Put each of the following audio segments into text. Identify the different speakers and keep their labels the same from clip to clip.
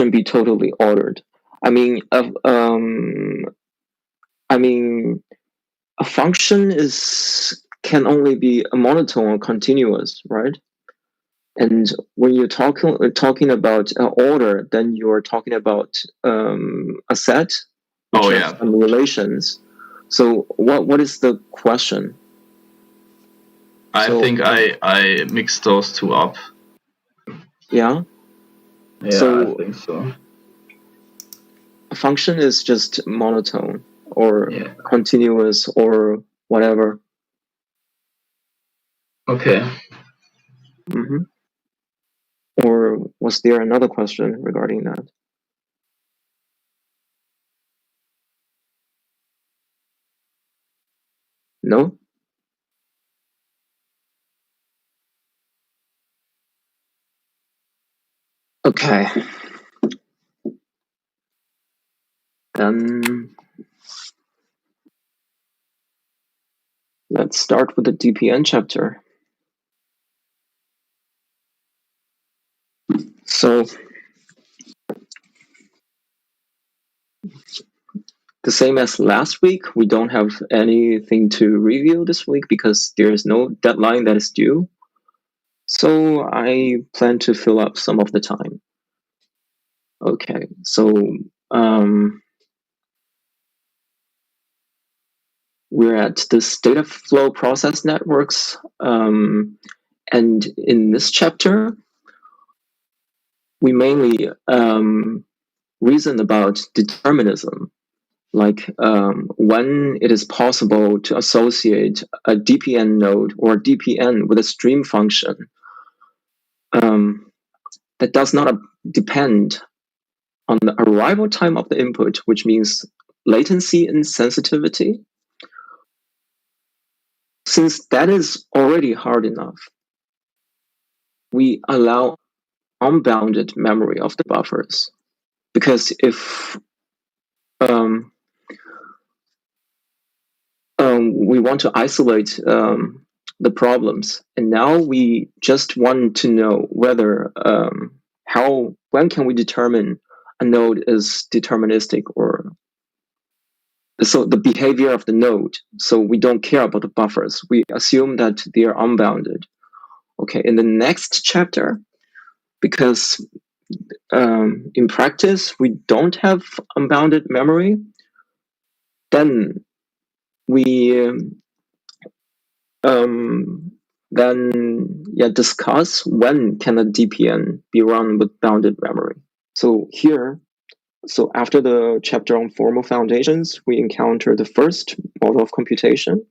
Speaker 1: can be totally ordered. I mean, a function can only be a monotone or continuous, right? And when you're talking about order, then you're talking about a set which has some relations. So what is the question?
Speaker 2: I think I mixed those two up.
Speaker 1: Yeah?
Speaker 2: Yeah, I think so.
Speaker 1: A function is just monotone or continuous or whatever.
Speaker 2: Okay.
Speaker 1: Mm-hmm. Or was there another question regarding that? No? Okay. Then let's start with the DPN chapter. So the same as last week, we don't have anything to review this week because there is no deadline that is due. So I plan to fill up some of the time. Okay, so we're at this data flow process networks. And in this chapter, we mainly reason about determinism, like when it is possible to associate a DPN node or DPN with a stream function that does not depend on the arrival time of the input, which means latency and sensitivity. Since that is already hard enough, we allow unbounded memory of the buffers. Because if we want to isolate the problems, and now we just want to know whether when can we determine a node is deterministic, or so the behavior of the node. So we don't care about the buffers. We assume that they are unbounded. Okay, in the next chapter, because in practice we don't have unbounded memory, then we discuss when can a DPN be run with bounded memory. So after the chapter on formal foundations, we encounter the first model of computation,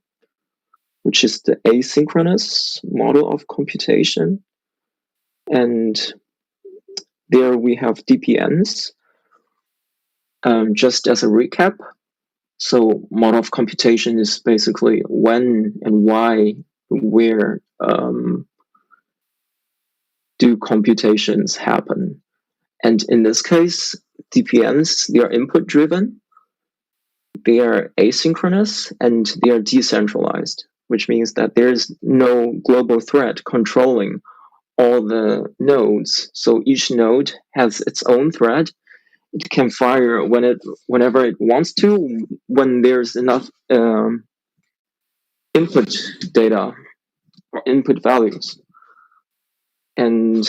Speaker 1: which is the asynchronous model of computation. And there we have DPNs. Just as a recap, so model of computation is basically when and why, where do computations happen. And in this case, DPNs, they are input driven, they are asynchronous, and they are decentralized, which means that there is no global thread controlling all the nodes. So each node has its own thread. It can fire whenever it wants to, when there's enough input data or input values. And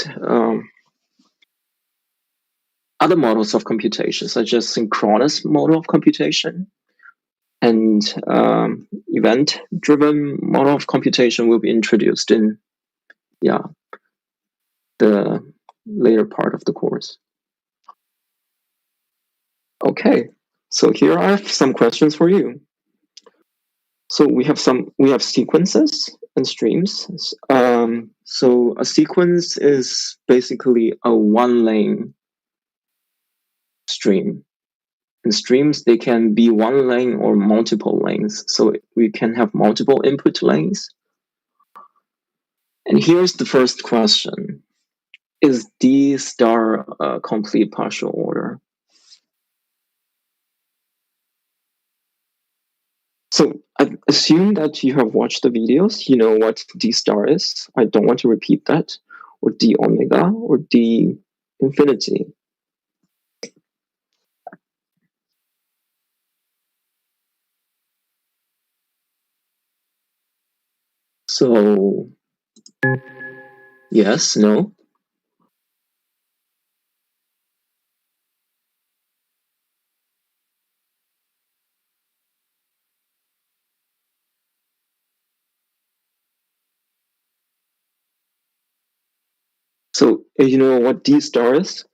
Speaker 1: other models of computation, such as synchronous model of computation and event-driven model of computation, will be introduced in the later part of the course. Okay, so here I have some questions for you. So we have sequences and streams. So a sequence is basically a one-lane stream. And streams, they can be one lane or multiple lanes. So we can have multiple input lanes. And here's the first question. Is D star a complete partial order? So I assume that you have watched the videos. You know what D star is. I don't want to repeat that. Or D omega or D infinity. So, yes, no. So, you know what D star is?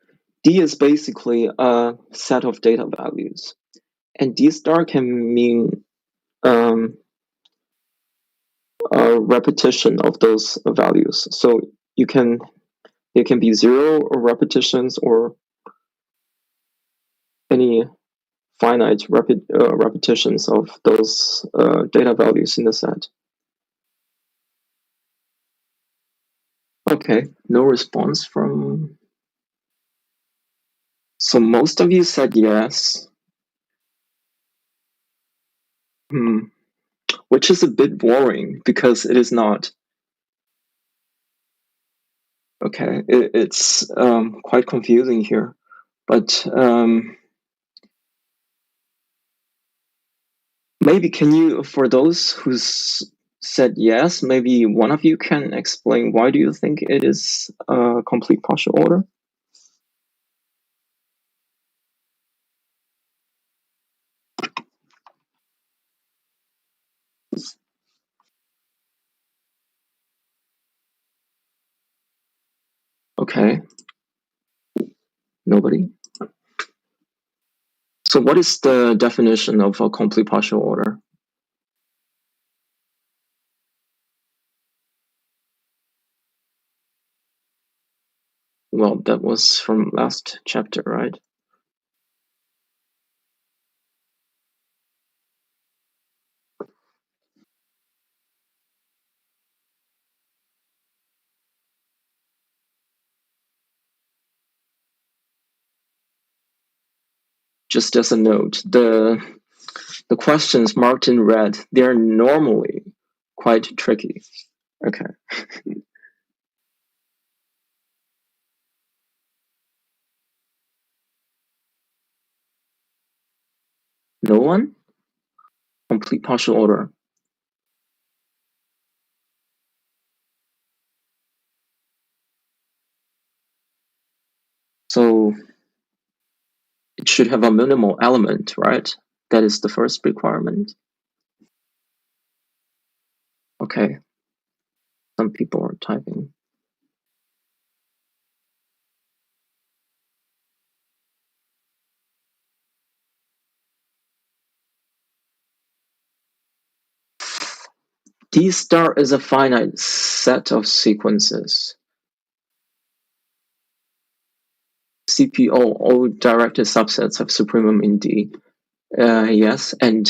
Speaker 1: D is basically a set of data values. And D star can mean a repetition of those values. So it can be zero or repetitions or any finite repetitions of those data values in the set. Okay, no response from. So most of you said yes. Which is a bit boring because it is not. Okay, it's quite confusing here, but maybe can you, for those who said yes, maybe one of you can explain why do you think it is a complete partial order? Okay, nobody. So what is the definition of a complete partial order? Well, that was from last chapter, right? Just as a note, the questions marked in red, they're normally quite tricky. Okay. No one? Complete partial order. So it should have a minimal element, right? That is the first requirement. Okay. Some people are typing. D star is a finite set of sequences. CPO, all directed subsets of supremum in D. Yes, and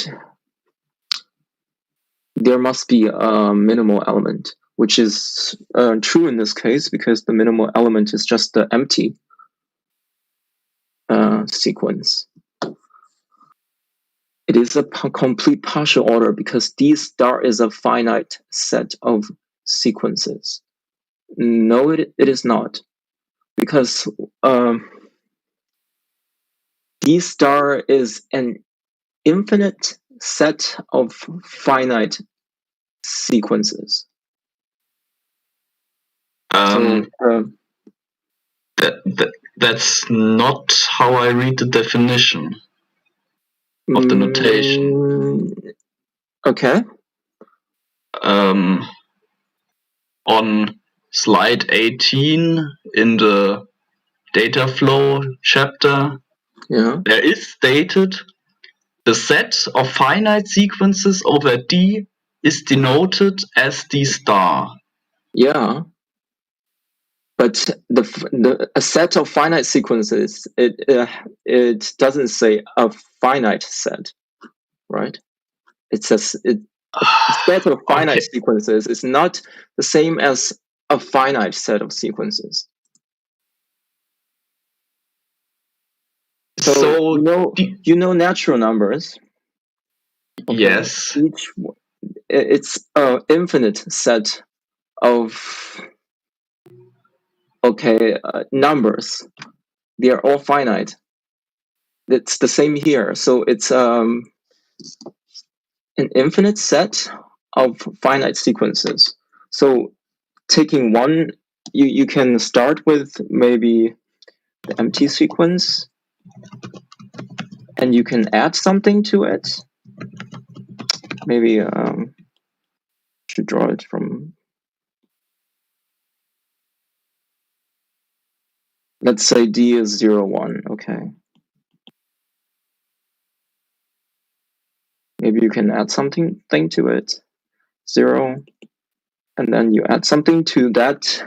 Speaker 1: there must be a minimal element, which is true in this case because the minimal element is just the empty sequence. It is a complete partial order because D star is a finite set of sequences. No, it is not, because D star is an infinite set of finite sequences.
Speaker 2: That's not how I read the definition of the notation.
Speaker 1: Okay.
Speaker 2: On slide 18 in the data flow chapter, there is stated the set of finite sequences over D is denoted as D star.
Speaker 1: Yeah. But a set of finite sequences, it doesn't say a finite set, right? It says a set of finite sequences is not the same as a finite set of sequences. So you know natural numbers.
Speaker 2: Okay. Yes.
Speaker 1: It's an infinite set of numbers. They are all finite. It's the same here. So it's an infinite set of finite sequences. So taking one, you can start with maybe the empty sequence, and you can add something to it. Maybe should draw it from, let's say D is 0, 1. Okay. Maybe you can add something to it, 0, and then you add something to that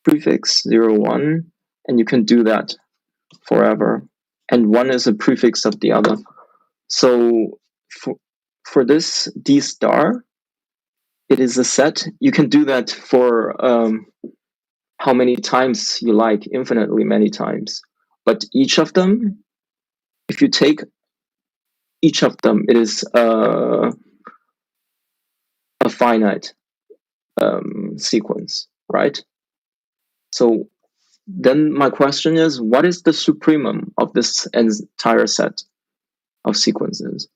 Speaker 1: prefix 0, 1, and you can do that forever. And 1 is a prefix of the other. So for this D star, it is a set. You can do that for how many times you like, infinitely many times. But each of them, if you take each of them, it is a finite sequence, right? So then my question is, what is the supremum of this entire set of sequences?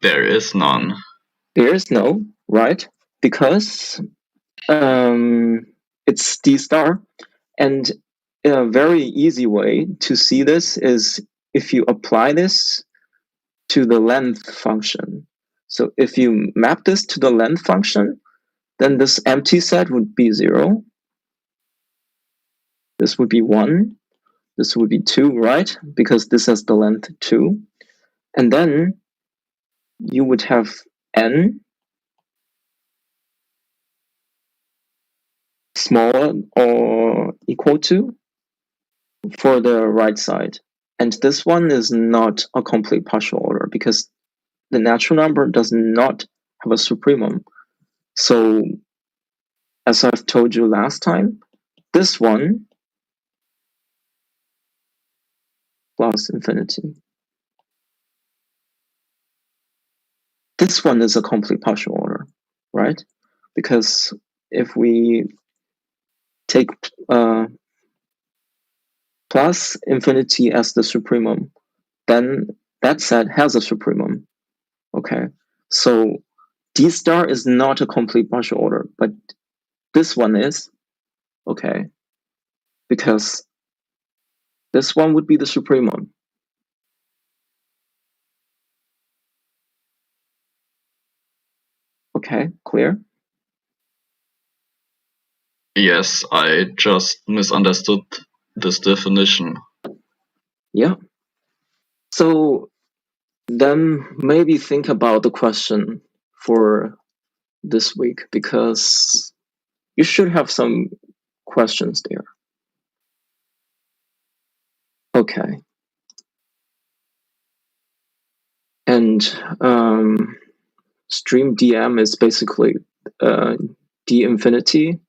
Speaker 2: There is none.
Speaker 1: There is no, right? Because it's D star. And a very easy way to see this is if you apply this to the length function. So if you map this to the length function, then this empty set would be 0. This would be 1. This would be 2, right? Because this has the length 2. And then you would have n smaller or equal to for the right side. And this one is not a complete partial order because the natural number does not have a supremum. So as I've told you last time, this one plus infinity. This one is a complete partial order, right? Because if we take plus infinity as the supremum, then that set has a supremum. Okay, so D star is not a complete partial order, but this one is, okay, because this one would be the supremum. Okay, clear?
Speaker 2: Yes, I just misunderstood this definition.
Speaker 1: Yeah. So then maybe think about the question for this week, because you should have some questions there. Okay. And stream dm is basically d infinity,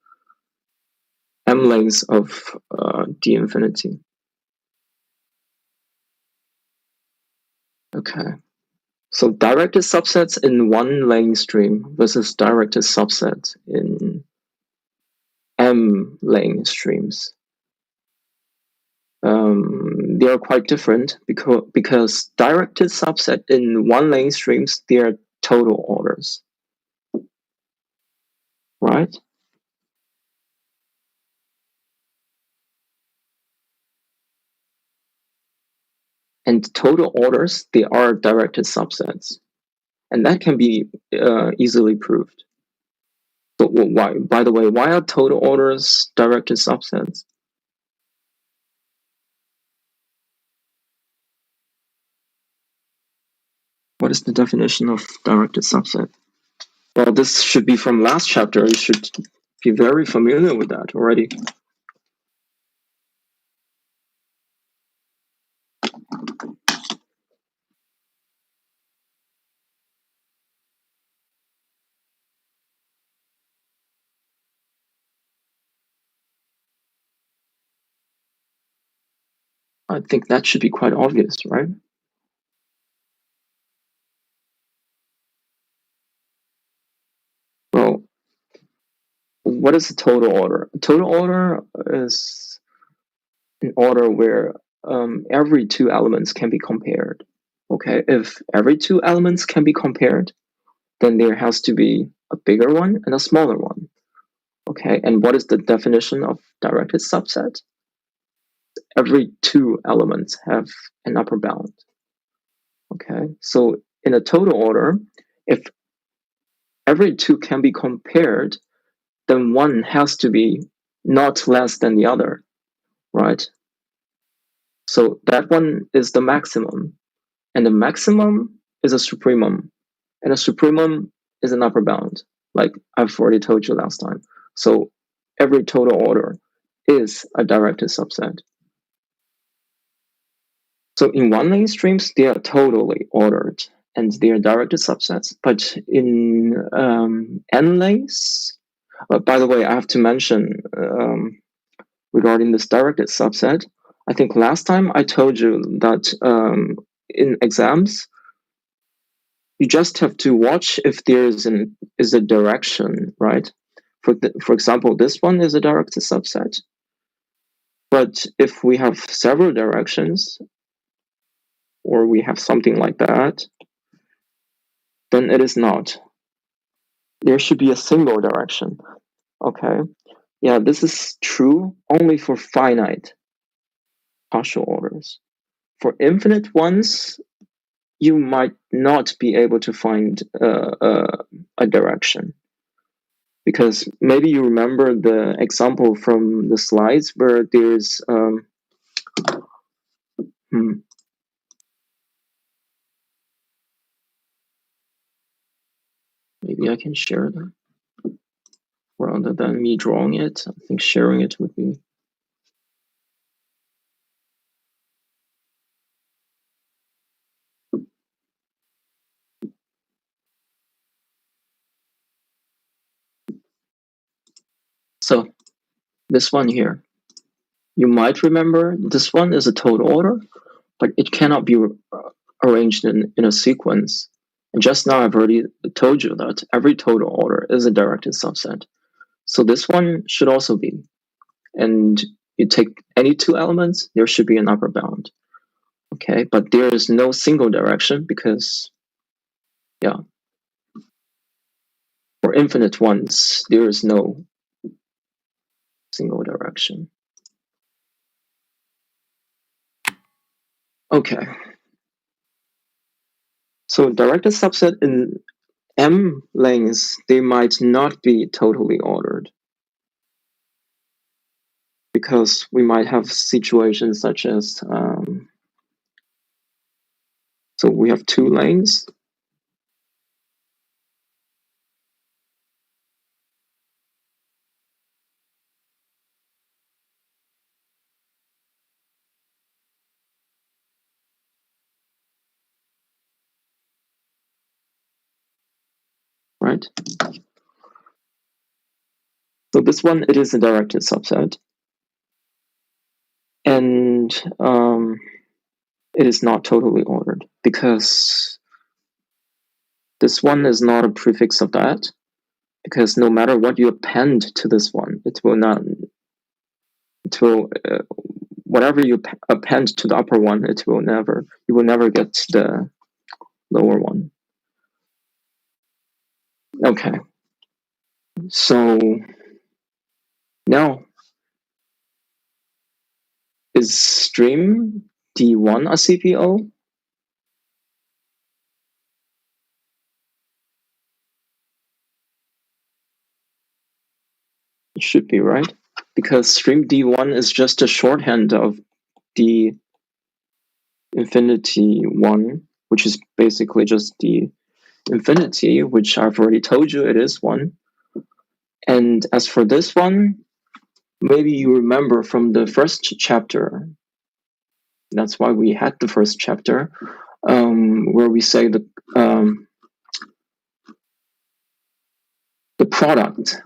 Speaker 1: m lengths of d infinity. Okay. So directed subsets in one length stream versus directed subsets in m length streams. They are quite different because directed subset in one length streams, they are total orders, right? And total orders, they are directed subsets, and that can be easily proved. So why, by the way, why are total orders directed subsets? What is the definition of directed subset? Well, this should be from last chapter. You should be very familiar with that already. I think that should be quite obvious, right? Well, what is a total order? A total order is an order where every two elements can be compared. Okay, if every two elements can be compared, then there has to be a bigger one and a smaller one. Okay, and what is the definition of directed subset? Every two elements have an upper bound. Okay, so in a total order, if every two can be compared, then one has to be not less than the other, right? So that one is the maximum, and the maximum is a supremum, and a supremum is an upper bound, like I've already told you last time. So every total order is a directed subset. So in one-lane streams, they are totally ordered and they are directed subsets. But in n-lanes, by the way, I have to mention regarding this directed subset, I think last time I told you that in exams, you just have to watch if there is a direction, right? For example, this one is a directed subset. But if we have several directions, or we have something like that, then it is not. There should be a single direction. Okay. Yeah, this is true only for finite partial orders. For infinite ones, you might not be able to find a direction. Because maybe you remember the example from the slides where there's maybe I can share that rather than me drawing it. I think sharing it would be. So this one here, you might remember this one is a total order, but it cannot be arranged in a sequence. And just now I've already told you that every total order is a directed subset. So this one should also be. And you take any two elements, there should be an upper bound. Okay, but there is no single direction because, yeah, for infinite ones, there is no single direction. Okay. So directed subset in M lanes, they might not be totally ordered because we might have situations such as, so we have two lanes. Right? So this one, it is a directed subset. And it is not totally ordered because this one is not a prefix of that. Because no matter what you append to this one, it will not, it will, whatever you append to the upper one, you will never get the lower one. Okay. So now, is stream D1 a CPO? It should be, right? Because stream D1 is just a shorthand of the infinity one, which is basically just the infinity, which I've already told you it is one. And as for this one, maybe you remember from the first chapter. That's why we had the first chapter, where we say the product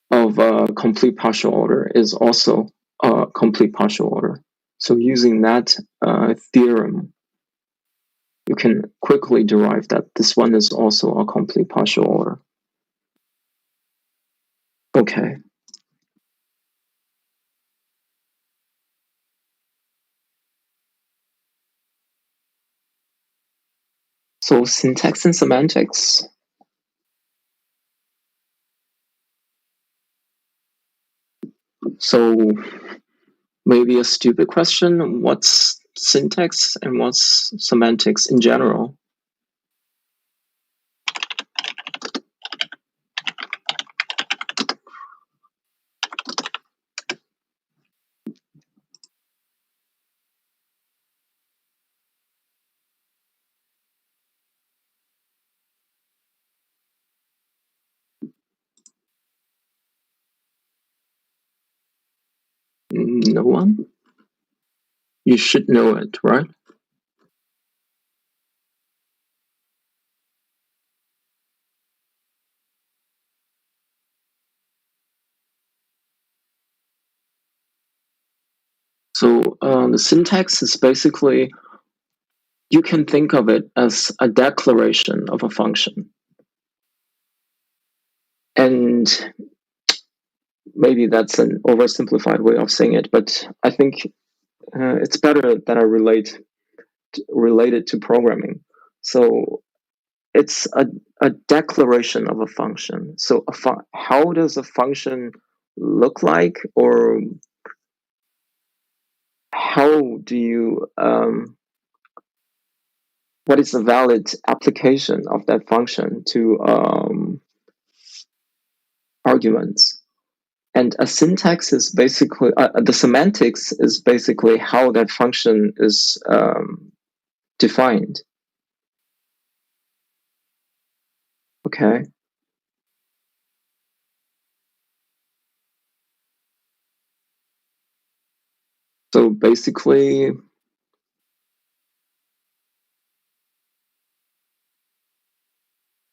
Speaker 1: of a complete partial order is also a complete partial order. So using that theorem, you can quickly derive that this one is also a complete partial order. Okay. So syntax and semantics. So maybe a stupid question, what's syntax and what's semantics in general? No one? You should know it, right? So the syntax is basically, you can think of it as a declaration of a function. And maybe that's an oversimplified way of saying it, but I think it's better that I relate it to programming. So it's a declaration of a function. So how does a function look like, or how do you what is a valid application of that function to arguments? And a syntax is basically the semantics is basically how that function is defined. Okay. So basically,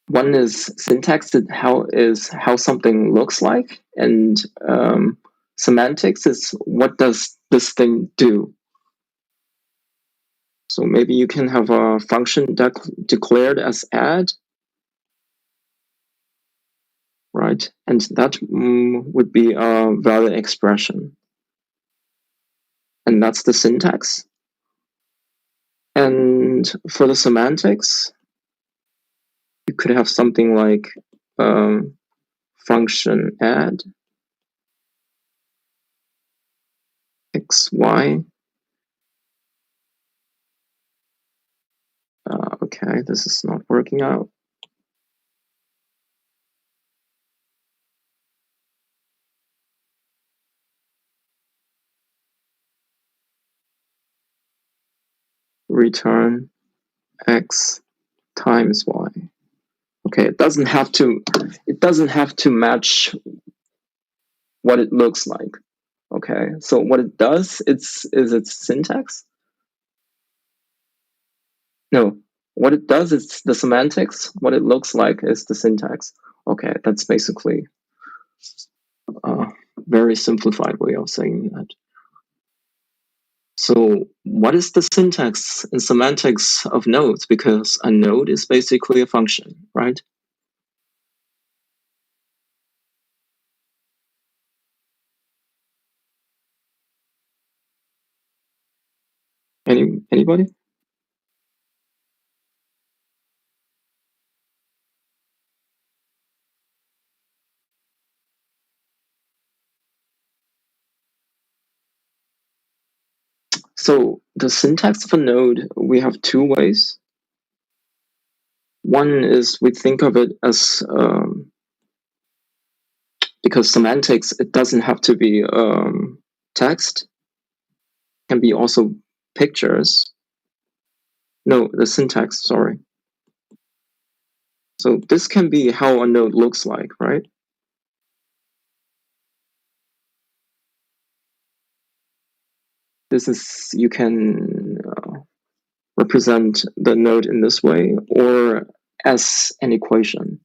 Speaker 1: one is syntax, how something looks like, and semantics is what does this thing do. So maybe you can have a function declared as add, right? And that would be a valid expression. And that's the syntax. And for the semantics, you could have something like function add xy. Okay, this is not working out. Return x times y. Okay, it doesn't have to match what it looks like. Okay, so what it does, is its syntax. No, what it does is the semantics. What it looks like is the syntax. Okay, that's basically a very simplified way of saying that. So what is the syntax and semantics of nodes? Because a node is basically a function, right? Anybody? So the syntax of a node, we have two ways. One is we think of it as because semantics, it doesn't have to be text, it can be also pictures. No, the syntax, sorry. So this can be how a node looks like, right? This is, you can represent the node in this way, or as an equation,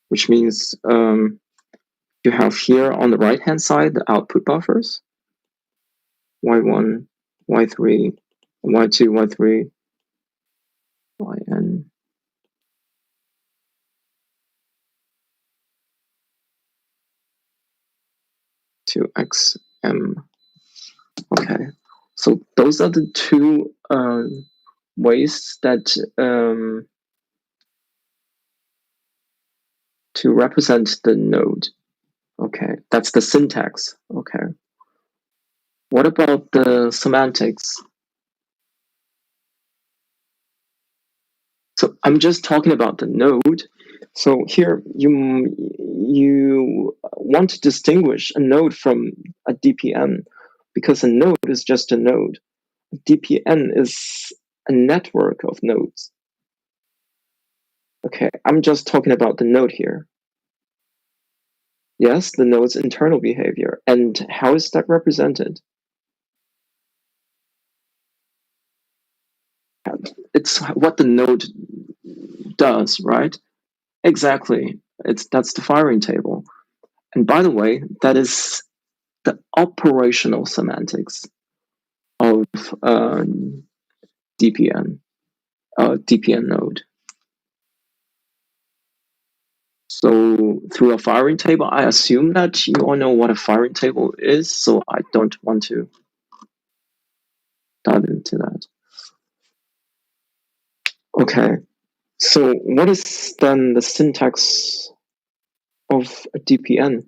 Speaker 1: which means you have here on the right hand side the output buffers, y1, y3, y2, y3, yn, to xm. Okay, so those are the two ways that to represent the node. Okay, that's the syntax. Okay. What about the semantics? So I'm just talking about the node. So here you want to distinguish a node from a DPN because a node is just a node. A DPN is a network of nodes. Okay, I'm just talking about the node here. Yes, the node's internal behavior. And how is that represented? It's what the node does, right? Exactly. That's the firing table. And by the way, that is the operational semantics of DPN, DPN node. So through a firing table, I assume that you all know what a firing table is, so I don't want to dive into that. Okay, so what is then the syntax of a DPN?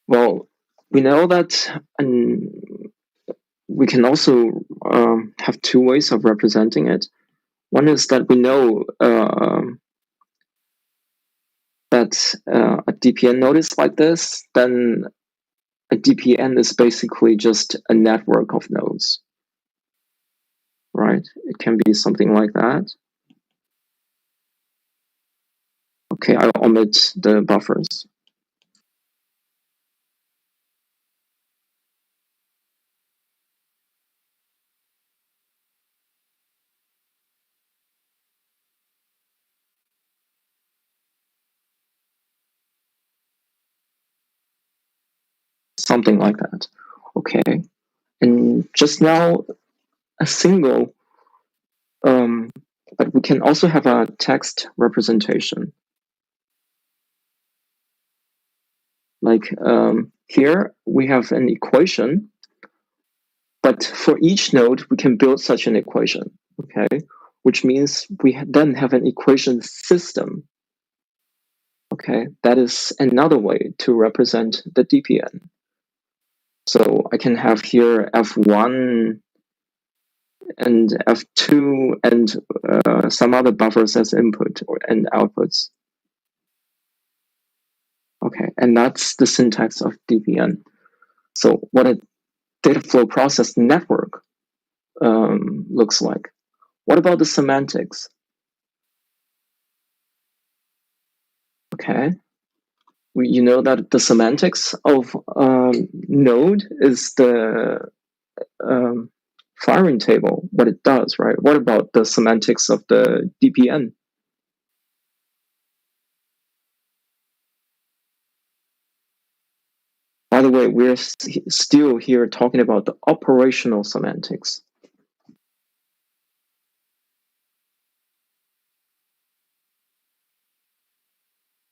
Speaker 1: Well, we know that we can also have two ways of representing it. One is that we know that a DPN node is like this, then a DPN is basically just a network of nodes, right? It can be something like that. Okay, I'll omit the buffers. Something like that. Okay. And just now, a single, but we can also have a text representation. Like here, we have an equation, but for each node, we can build such an equation, okay? Which means we then have an equation system. Okay, that is another way to represent the DPN. So I can have here F1 and F2 and some other buffers as input and outputs. Okay, and that's the syntax of DPN. So what a data flow process network looks like. What about the semantics? Okay, you know that the semantics of node is the firing table, what it does, right? What about the semantics of the DPN? By the way, we're still here talking about the operational semantics.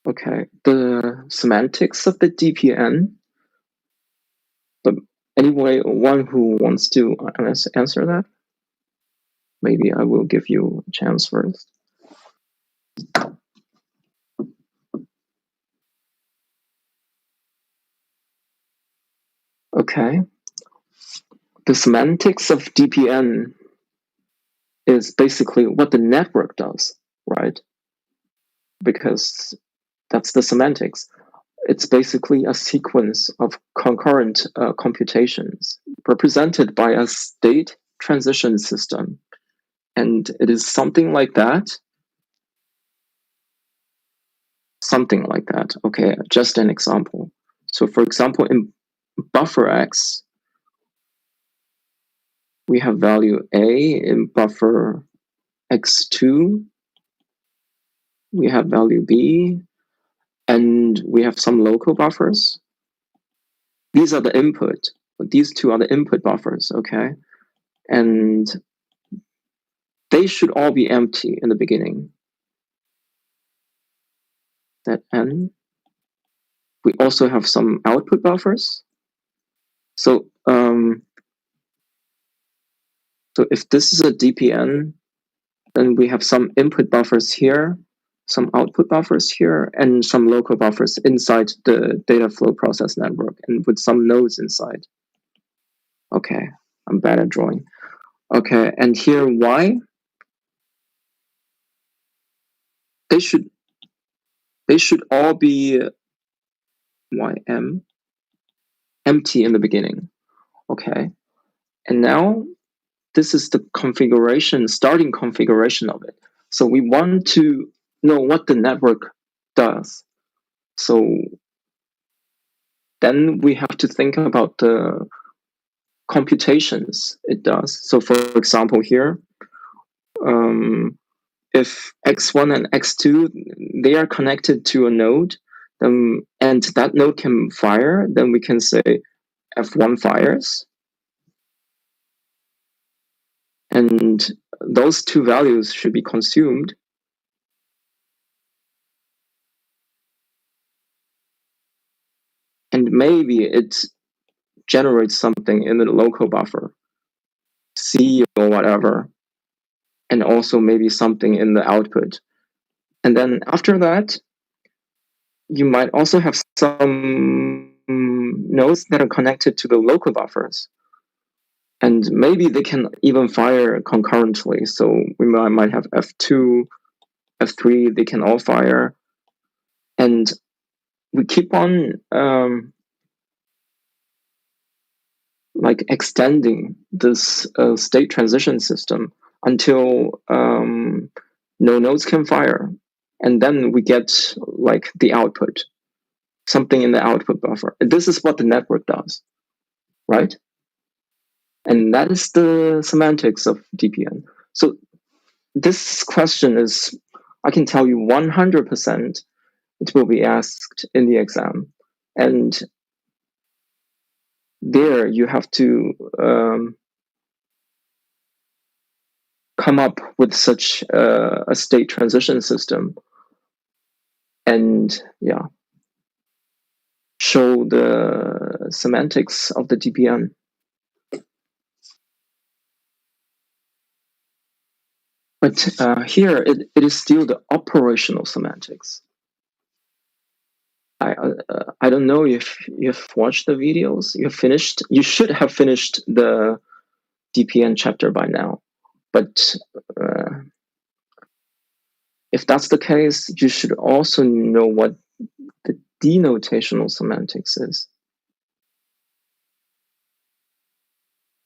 Speaker 1: Okay, the semantics of the DPN. But anyway, one who wants to answer that, maybe I will give you a chance first. Okay, the semantics of DPN is basically what the network does, right? Because that's the semantics. It's basically a sequence of concurrent computations represented by a state transition system. And it is something like that. Something like that. Okay, just an example. So for example, in buffer X, we have value A. In buffer X2, we have value B, and we have some local buffers. These are the input. These two are the input buffers, okay? And they should all be empty in the beginning. That N. We also have some output buffers. So So if this is a DPN, then we have some input buffers here, some output buffers here, and some local buffers inside the data flow process network, and with some nodes inside. Okay, I'm bad at drawing. Okay, and here Y, they should all be YM empty in the beginning. Okay, and now this is the configuration, starting configuration of it. So we want to know what the network does. So then we have to think about the computations it does. So for example, here, if x1 and x2, they are connected to a node, and that node can fire, then we can say f1 fires. And those two values should be consumed. And maybe it generates something in the local buffer, C or whatever, and also maybe something in the output. And then after that, you might also have some nodes that are connected to the local buffers. And maybe they can even fire concurrently. So we might have F2, F3, they can all fire. And we keep on like extending this state transition system until no nodes can fire. And then we get like the output, something in the output buffer. And this is what the network does, right? And that is the semantics of DPN. So this question is, I can tell you 100% it will be asked in the exam. And there you have to come up with such a state transition system and yeah, show the semantics of the DPN. But here it is still the operational semantics. I don't know if you've watched the videos. You should have finished the DPN chapter by now. But if that's the case, you should also know what the denotational semantics is.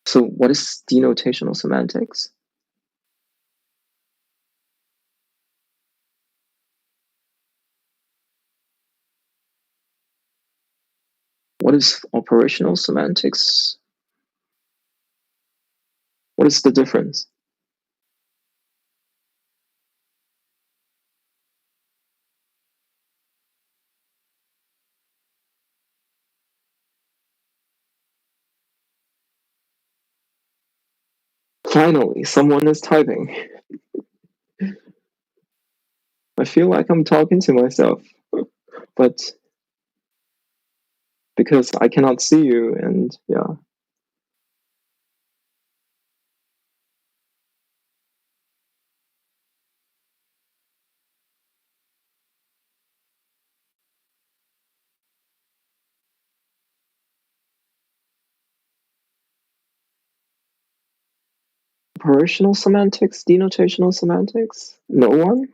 Speaker 1: So what is denotational semantics? What is operational semantics? What is the difference? Finally, someone is typing. I feel like I'm talking to myself, but because I cannot see you, and yeah. Operational semantics, denotational semantics? No one?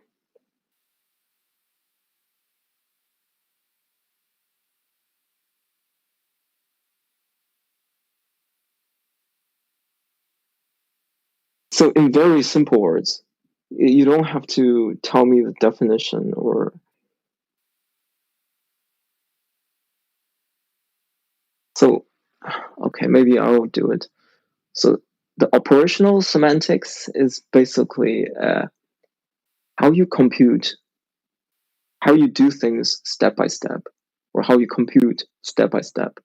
Speaker 1: So in very simple words, you don't have to tell me the definition or so. Okay, maybe I'll do it. So the operational semantics is basically how you compute, how you do things step by step, or how you compute step by step.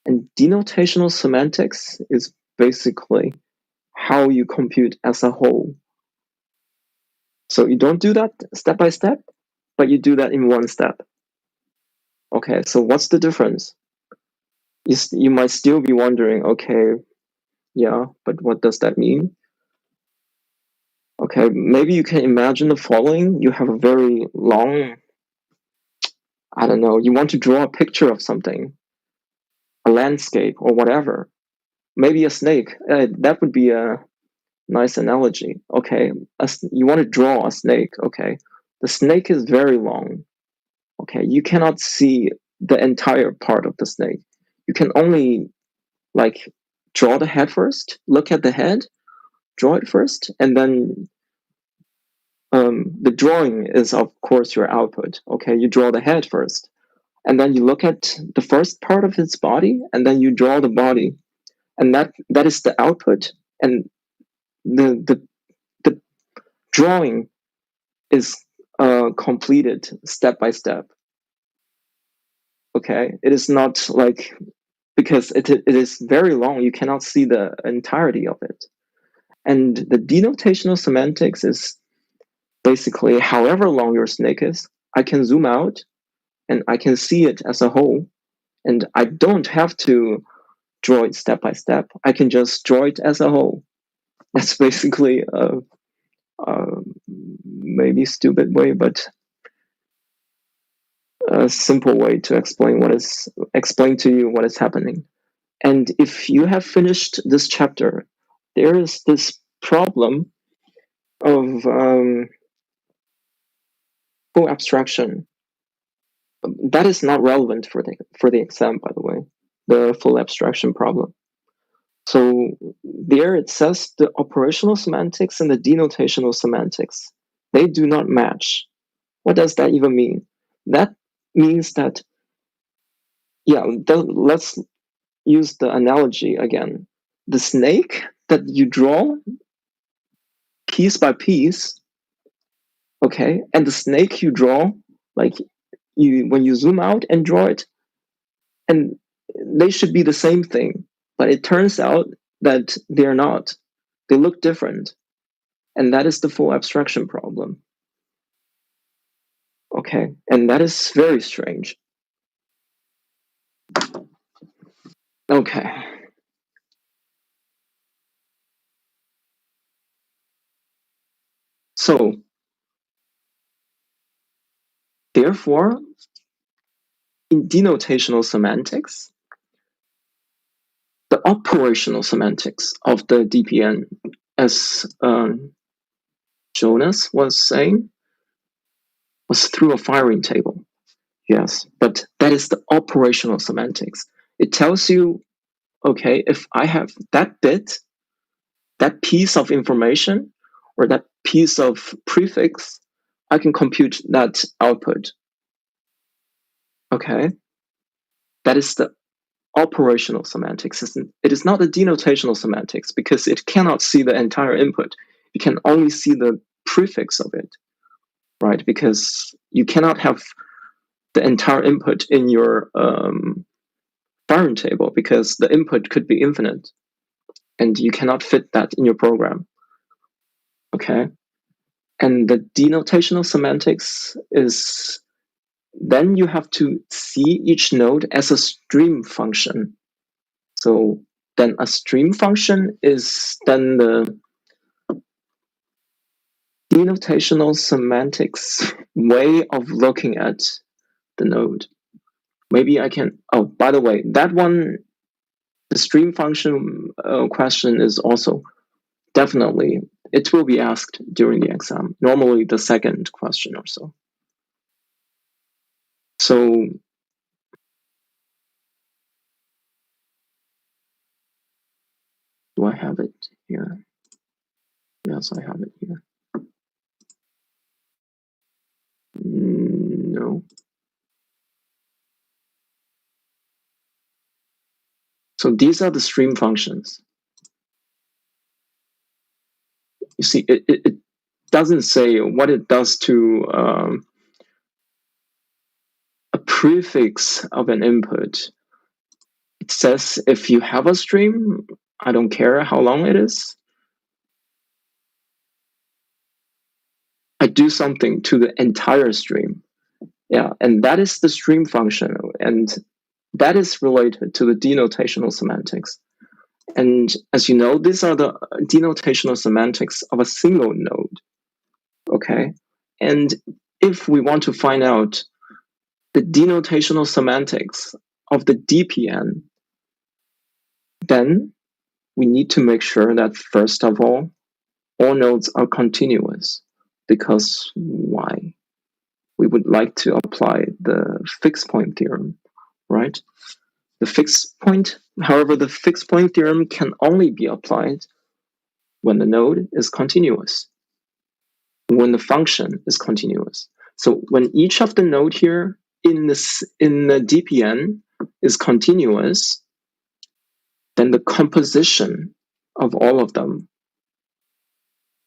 Speaker 1: And denotational semantics is basically how you compute as a whole. So you don't do that step by step, but you do that in one step. Okay, so what's the difference? You might still be wondering, okay, Yeah, but what does that mean? Okay, maybe you can imagine the following. You have a very long, I don't know, you want to draw a picture of something, a landscape or whatever. Maybe a snake. That would be a nice analogy. Okay, you want to draw a snake. Okay, the snake is very long. Okay, you cannot see the entire part of the snake. You can only like draw the head first, look at the head, draw it first, and then the drawing is of course your output. Okay, you draw the head first, and then you look at the first part of its body, and then you draw the body, and that is the output. And the drawing is completed step by step. Okay, it is not like, because it is very long, you cannot see the entirety of it. And the denotational semantics is basically however long your snake is, I can zoom out and I can see it as a whole. And I don't have to draw it step by step. I can just draw it as a whole. That's basically a maybe stupid way, but a simple way to explain to you what is happening. And if you have finished this chapter, there is this problem of full abstraction. That is not relevant for the exam, by the way, the full abstraction problem. So there it says the operational semantics and the denotational semantics, they do not match. What does that even mean? That means that, yeah, let's use the analogy again. The snake that you draw piece by piece, okay, and the snake you draw, like you when you zoom out and draw it, and they should be the same thing, but it turns out that they're not. They look different, and that is the full abstraction problem. Okay, and that is very strange. Okay. So, therefore, in denotational semantics, the operational semantics of the DPN, as Jonas was saying, was through a firing table. Yes, but that is the operational semantics. It tells you, okay, if I have that bit, that piece of information, or that piece of prefix, I can compute that output. Okay, that is the operational semantics. It is not the denotational semantics because it cannot see the entire input. You can only see the prefix of it, right? Because you cannot have the entire input in your firing table because the input could be infinite and you cannot fit that in your program. Okay. And the denotational semantics is then you have to see each node as a stream function. So then a stream function is then the denotational semantics way of looking at the node. Maybe I can, oh, by the way, that one, the stream function question is also definitely, it will be asked during the exam, normally the second question or so. So do I have it here? Yes, I have it here. No. So these are the stream functions. You see, it doesn't say what it does to a prefix of an input. It says if you have a stream, I don't care how long it is, I do something to the entire stream. Yeah, and that is the stream function, and that is related to the denotational semantics. And as you know, these are the denotational semantics of a single node. Okay. And if we want to find out the denotational semantics of the DPN, then we need to make sure that, first of all nodes are continuous. Because why? We would like to apply the fixed point theorem, right? However, the fixed point theorem can only be applied when the node is continuous, when the function is continuous. So when each of the node here in the DPN is continuous, then the composition of all of them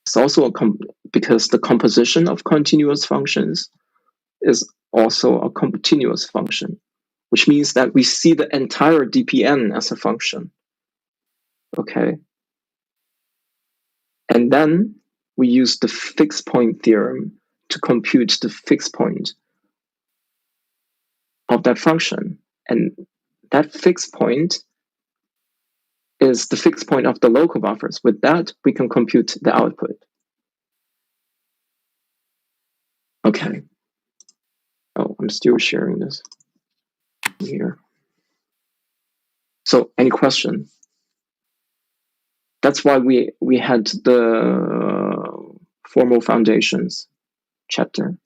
Speaker 1: is also because the composition of continuous functions is also a continuous function, which means that we see the entire DPN as a function. Okay. And then we use the fixed point theorem to compute the fixed point of that function. And that fixed point is the fixed point of the local buffers. With that, we can compute the output. Okay. Oh, I'm still sharing this here. So any question? That's why we had the formal foundations chapter.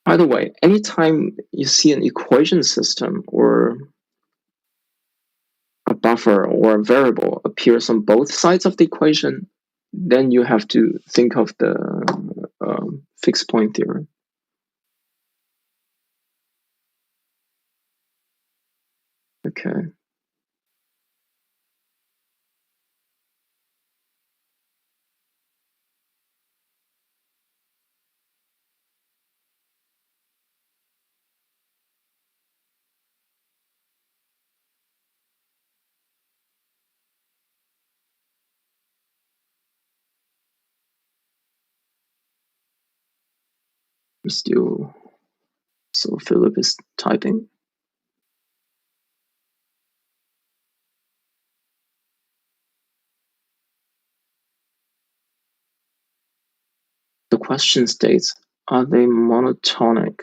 Speaker 1: By the way, anytime you see an equation system or a buffer or a variable appears on both sides of the equation, then you have to think of the fixed point theorem. Okay. So Philip is typing. The question states, are they monotonic?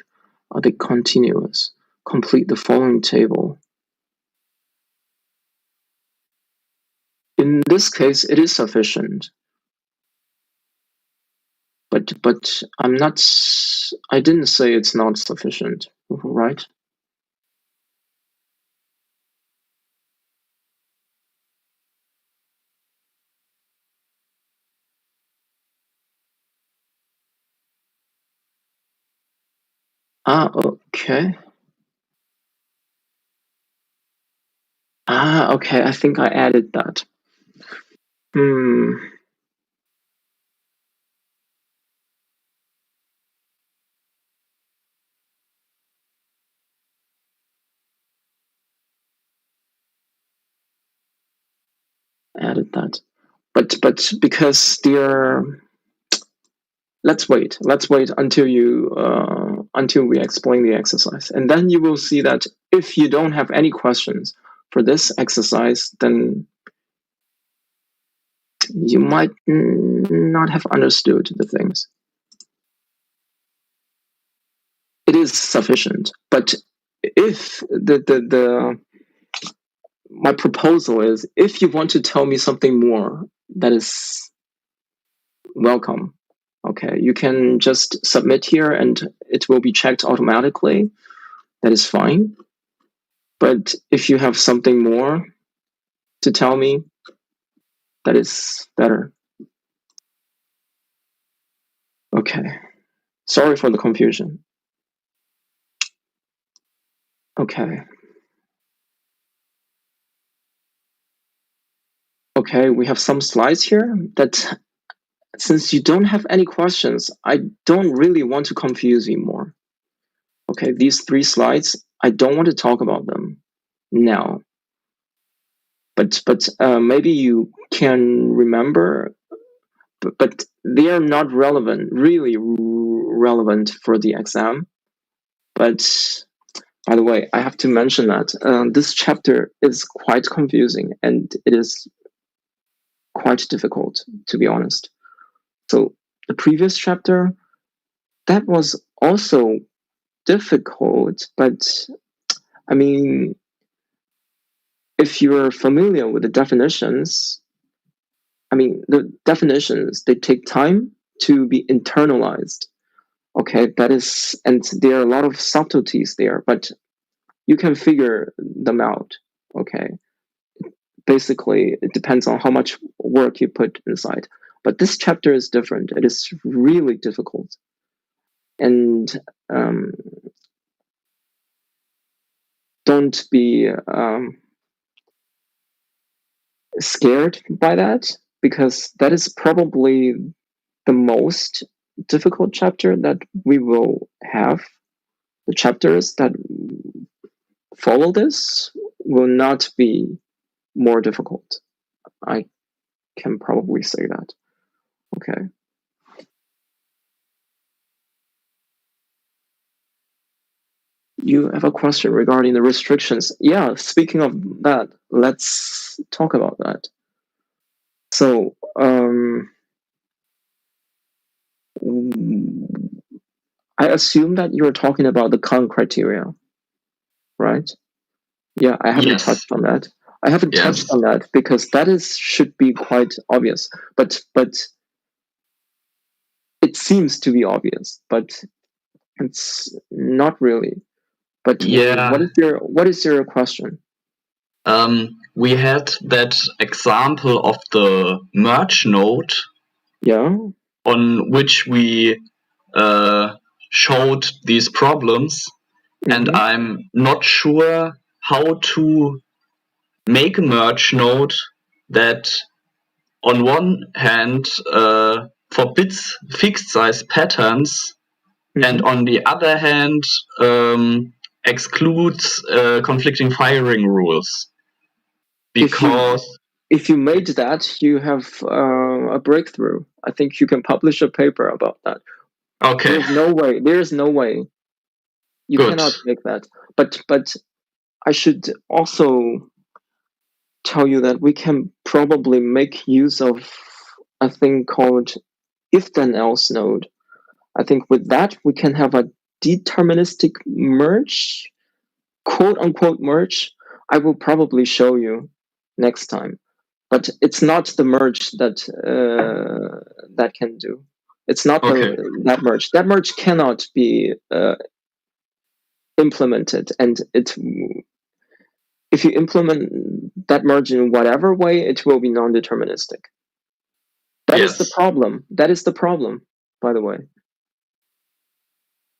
Speaker 1: Are they continuous? Complete the following table. In this case, it is sufficient. But I didn't say it's not sufficient, right? Okay. Okay, I think I added that. Added that. But because they're let's wait until we explain the exercise, and then you will see that if you don't have any questions for this exercise, then you might not have understood the things. It is sufficient, but if my proposal is, if you want to tell me something more, that is welcome. Okay, you can just submit here and it will be checked automatically. That is fine. But if you have something more to tell me, that is better. Okay. Sorry for the confusion. Okay. Okay, we have some slides here that, since you don't have any questions, I don't really want to confuse you more. Okay, these 3 slides, I don't want to talk about them now. But maybe you can remember, but they are not really relevant for the exam. But by the way, I have to mention that this chapter is quite confusing and it is quite difficult, to be honest. So the previous chapter, that was also difficult, but I mean, if you're familiar with the definitions, I mean, the definitions, they take time to be internalized. Okay, that is, and there are a lot of subtleties there, but you can figure them out. Okay, basically, it depends on how much work you put inside. But this chapter is different. It is really difficult. And um, don't be scared by that, because that is probably the most difficult chapter that we will have. The chapters that follow this will not be more difficult. I can probably say that. Okay. You have a question regarding the restrictions. Yeah, speaking of that, let's talk about that. So, I assume that you're talking about the Khan criteria, right? Yeah, I haven't
Speaker 2: Yes.
Speaker 1: touched on that. I haven't touched on that because that should be quite obvious. But it seems to be obvious, but it's not really. But
Speaker 2: Yeah.
Speaker 1: what is your question?
Speaker 2: We had that example of the merge node.
Speaker 1: Yeah.
Speaker 2: On which we showed these problems, and I'm not sure how to make a merge node that on one hand forbids fixed size patterns and on the other hand excludes conflicting firing rules. Because
Speaker 1: if you made that, you have a breakthrough. I think you can publish a paper about that.
Speaker 2: Okay.
Speaker 1: There's no way. You cannot make that. But I should also tell you that we can probably make use of a thing called if then else node. I think with that we can have a deterministic merge, quote unquote merge. I will probably show you next time, but it's not the merge that that can do. It's not that merge. That merge cannot be implemented, and if you implement that merge in whatever way, it will be non-deterministic. That is the problem. That is the problem, by the way.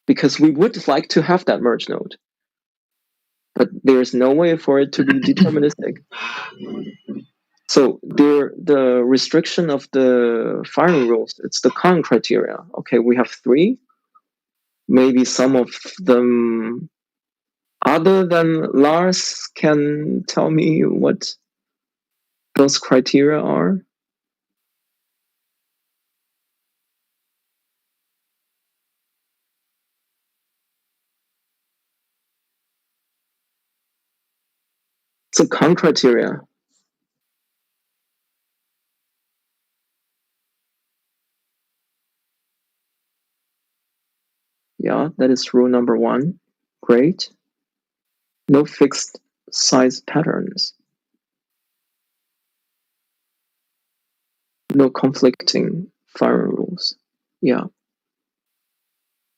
Speaker 1: Because we would like to have that merge node, but there's no way for it to be deterministic. So the restriction of the firing rules, it's the Khan criteria. Okay, we have 3. Maybe some of them other than Lars can tell me what those criteria are. So Khan criteria. Yeah, that is rule number 1. Great. No fixed size patterns. No conflicting firing rules. Yeah.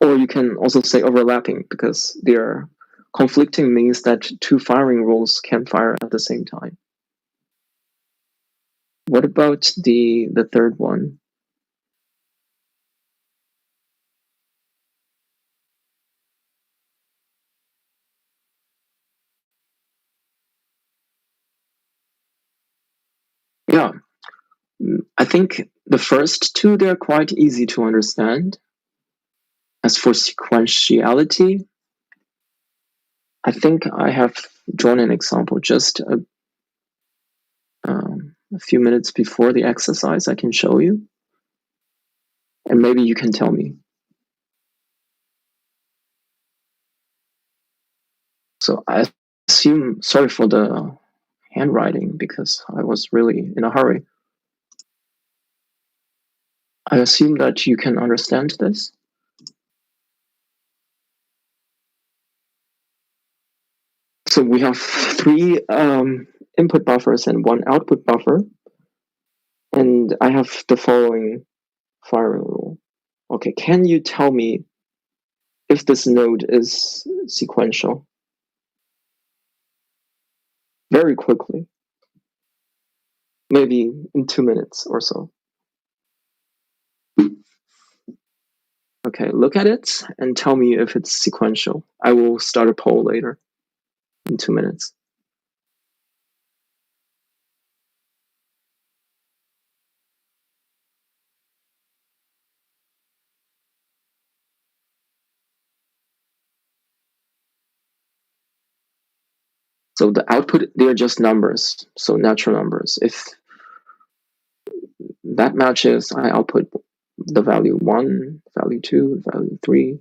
Speaker 1: Or you can also say overlapping, because they're conflicting means that 2 firing rules can fire at the same time. What about the third one? Yeah, I think the first 2, they're quite easy to understand. As for sequentiality, I think I have drawn an example just a few minutes before the exercise. I can show you. And maybe you can tell me. So I assume, sorry for the handwriting because I was really in a hurry. I assume that you can understand this. So we have three input buffers and one output buffer. And I have the following firing rule. Okay, can you tell me if this node is sequential? Very quickly. Maybe in 2 minutes or so. Okay, look at it and tell me if it's sequential. I will start a poll later in 2 minutes. So the output, they're just numbers, so natural numbers. If that matches, I output the value 1, value 2, value 3.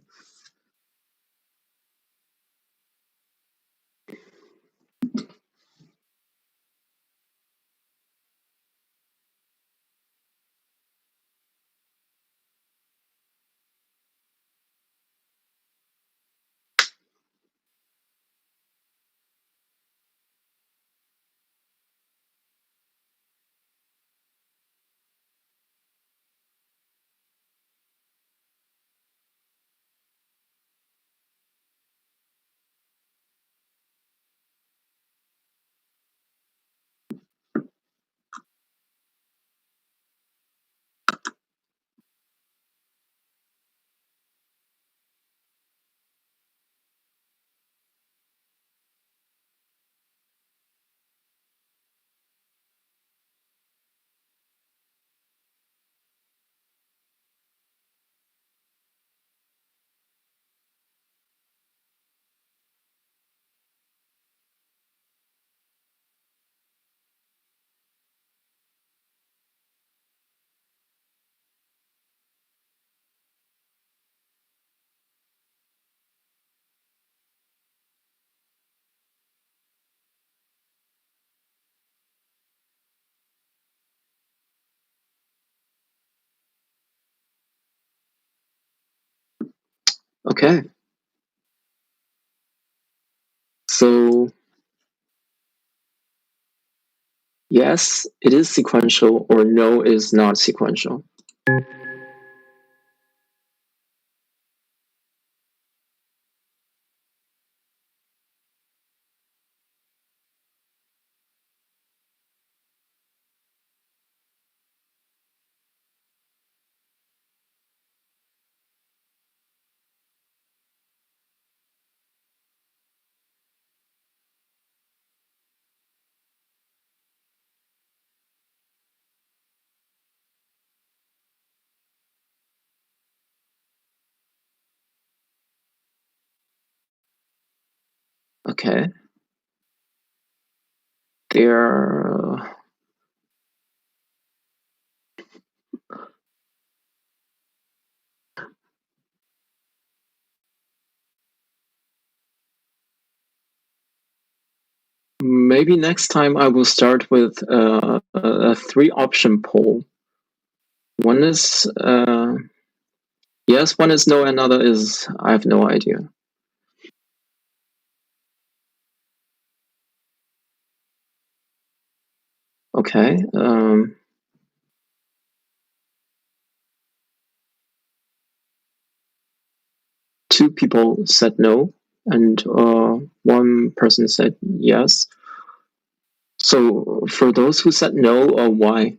Speaker 1: Okay, so yes, it is sequential, or no, it is not sequential. Okay, they're maybe next time I will start with a 3-option poll. One is yes, one is no, another is I have no idea. Okay. 2 people said no, and 1 person said yes. So for those who said no, why?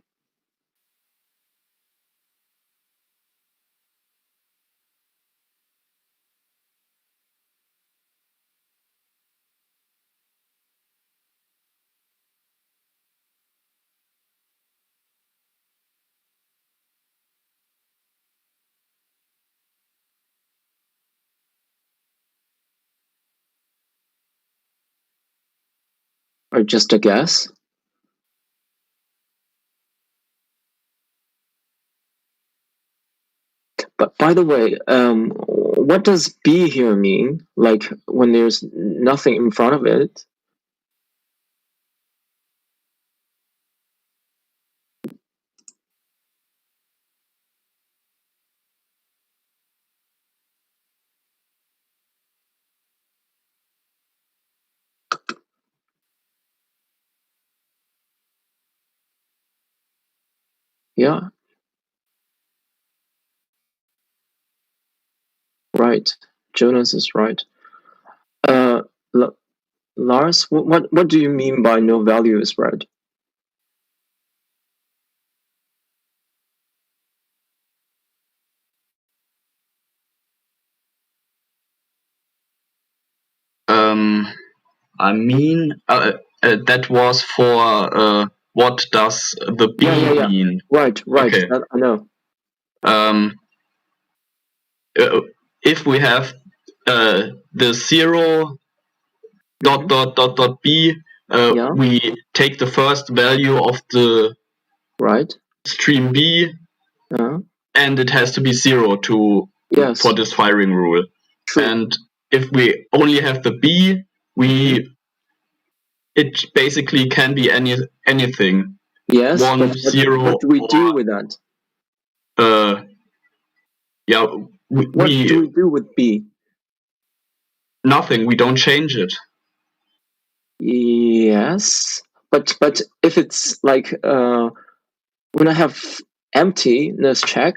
Speaker 1: Or just a guess? By the way, what does B here mean? Like when there's nothing in front of it? Yeah, right. Jonas is right. Uh, Lars, what do you mean by no value is right?
Speaker 2: I mean, that was for what does the B
Speaker 1: Yeah.
Speaker 2: mean?
Speaker 1: Right.
Speaker 2: Okay.
Speaker 1: That, I know.
Speaker 2: Uh, if we have the 0 dot B,
Speaker 1: Yeah.
Speaker 2: we take the first value of the
Speaker 1: Right.
Speaker 2: stream B, and it has to be 0
Speaker 1: Yes.
Speaker 2: for this firing rule.
Speaker 1: True.
Speaker 2: And if we only have the B, it basically can be anything.
Speaker 1: Yes.
Speaker 2: 1,
Speaker 1: but
Speaker 2: 0,
Speaker 1: what do we
Speaker 2: or
Speaker 1: do with that?
Speaker 2: yeah,
Speaker 1: What do we do with B?
Speaker 2: nothing. We don't change it.
Speaker 1: Yes, but if it's like when I have emptiness check,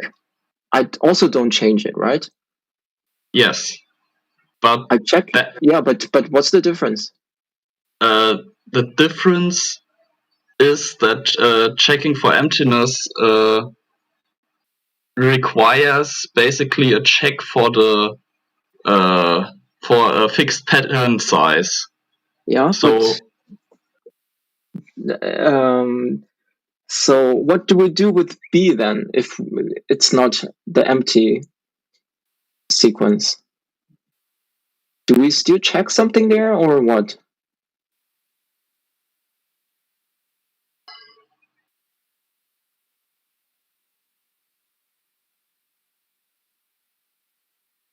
Speaker 1: I also don't change it, right?
Speaker 2: Yes, but
Speaker 1: I check. Yeah, but what's the difference?
Speaker 2: The difference is that checking for emptiness requires basically a check for the for a fixed pattern size.
Speaker 1: Yeah,
Speaker 2: so
Speaker 1: so what do we do with B then if it's not the empty sequence? Do we still check something there or what?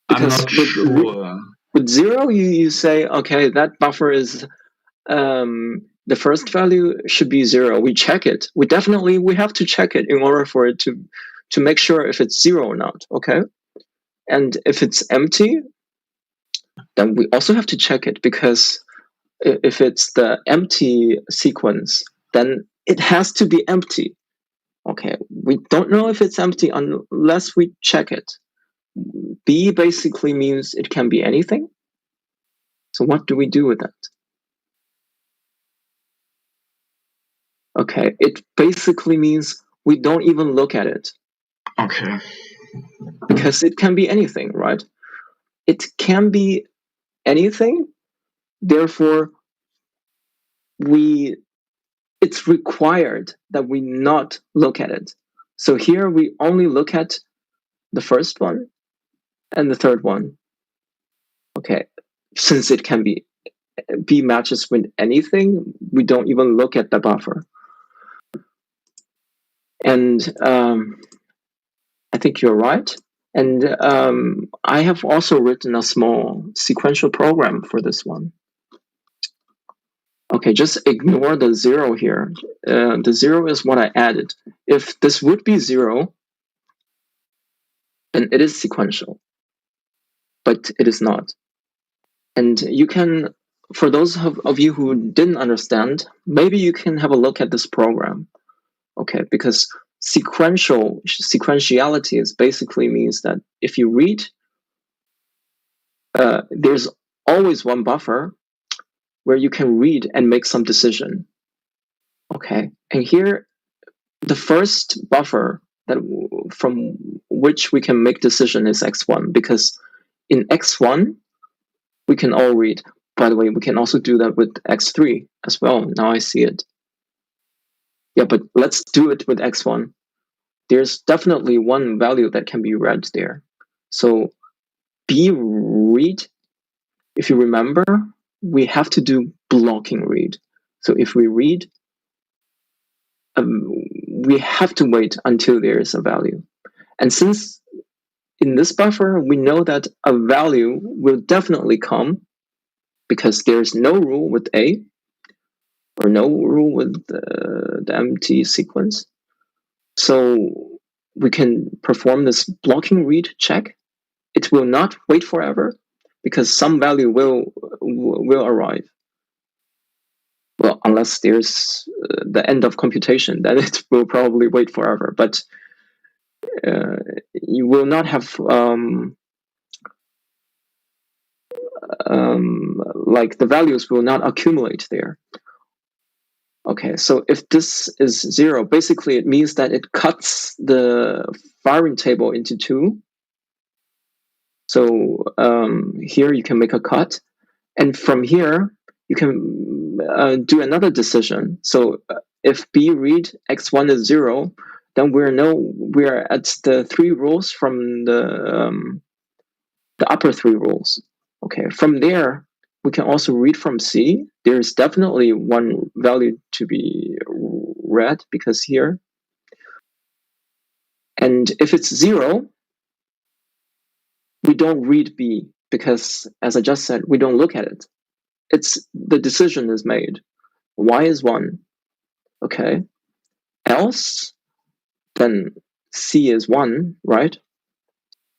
Speaker 1: Because
Speaker 2: I'm not sure.
Speaker 1: With 0, you say, okay, that buffer is the first value should be 0. We check it. We have to check it in order for it to make sure if it's 0 or not. Okay, and if it's empty, then we also have to check it, because if it's the empty sequence, then it has to be empty. Okay, we don't know if it's empty unless we check it. B basically means it can be anything. So what do we do with that? Okay, it basically means we don't even look at it.
Speaker 2: Okay.
Speaker 1: Because it can be anything, right? It can be anything. Therefore, it's required that we not look at it. So here we only look at the first one and the third one. Okay, since it can be matches with anything, we don't even look at the buffer. And I think you're right. And I have also written a small sequential program for this one. Okay, just ignore the 0 here. The 0 is what I added. If this would be 0, then it is sequential, but it is not. And you can, for those of you who didn't understand, maybe you can have a look at this program. Okay, because sequentiality is basically means that if you read, there's always one buffer where you can read and make some decision. Okay, and here the first buffer that from which we can make decision is x1, because in x1 we can all read. By the way, we can also do that with x3 as well. Now I see it. Yeah, but let's do it with x1. There's definitely one value that can be read there. So B read, if you remember, we have to do blocking read. So if we read, we have to wait until there is a value. And since in this buffer, we know that a value will definitely come because there's no rule with A or no rule with the empty sequence. So we can perform this blocking read check. It will not wait forever because some value will arrive. Well, unless there's the end of computation, then it will probably wait forever. But you will not have like the values will not accumulate there. Okay, so if this is 0, basically it means that it cuts the firing table into 2. So here you can make a cut, and from here you can do another decision. So if B read x1 is 0, then we're at the 3 rules from the upper 3 rules. Okay, from there we can also read from C. There's definitely one value to be read because here. And if it's 0, we don't read B because, as I just said, we don't look at it. It's the decision is made. Y is 1. Okay. Else, then C is 1, right?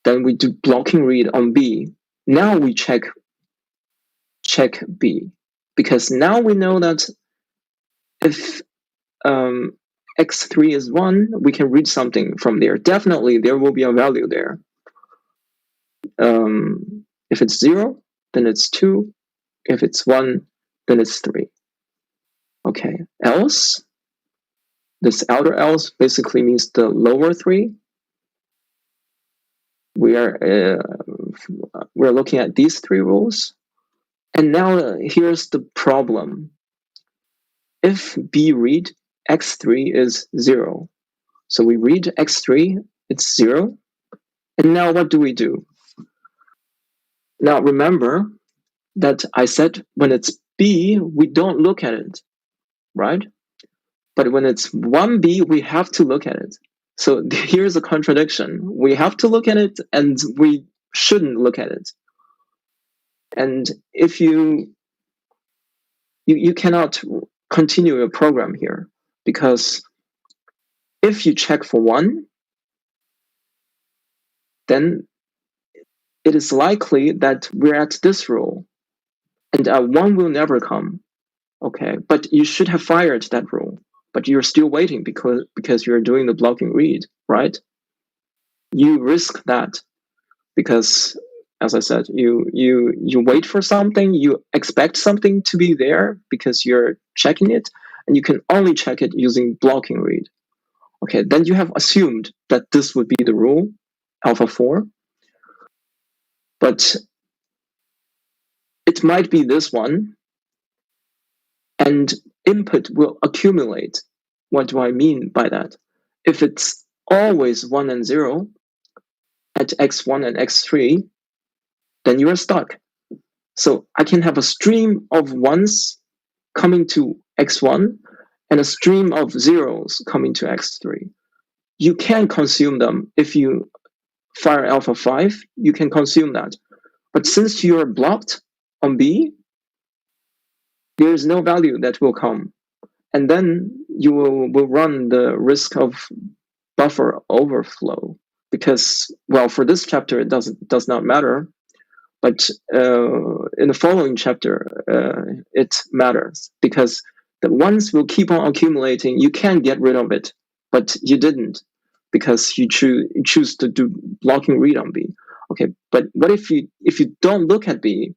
Speaker 1: Then we do blocking read on B. Now we check B because now we know that if x3 is 1, we can read something from there. Definitely there will be a value there. If it's 0, then it's 2. If it's 1, then it's 3. Okay, else, this outer else basically means the lower 3. We're looking at these 3 rules. And now here's the problem. If B read x3 is 0, so we read x3, it's 0. And now what do we do? Now remember that I said when it's B, we don't look at it, right? But when it's 1B, we have to look at it. So here's a contradiction. We have to look at it and we shouldn't look at it. And if you cannot continue your program here because if you check for 1, then it is likely that we're at this rule and 1 will never come. Okay, but you should have fired that rule, but you're still waiting because you're doing the blocking read, right? You risk that because, as I said, you wait for something, you expect something to be there because you're checking it, and you can only check it using blocking read. Okay, then you have assumed that this would be the rule, alpha 4, but it might be this one, and input will accumulate. What do I mean by that? If it's always 1 and 0 at x1 and x3, then you are stuck. So I can have a stream of 1s coming to x1 and a stream of 0s coming to x3. You can consume them. If you fire alpha 5, you can consume that. But since you're blocked on B, there is no value that will come. And then you will run the risk of buffer overflow because, well, for this chapter, it does not matter. But in the following chapter, it matters because the ones will keep on accumulating. You can get rid of it, but you didn't because you choose to do blocking read on B. Okay, but what if you don't look at B?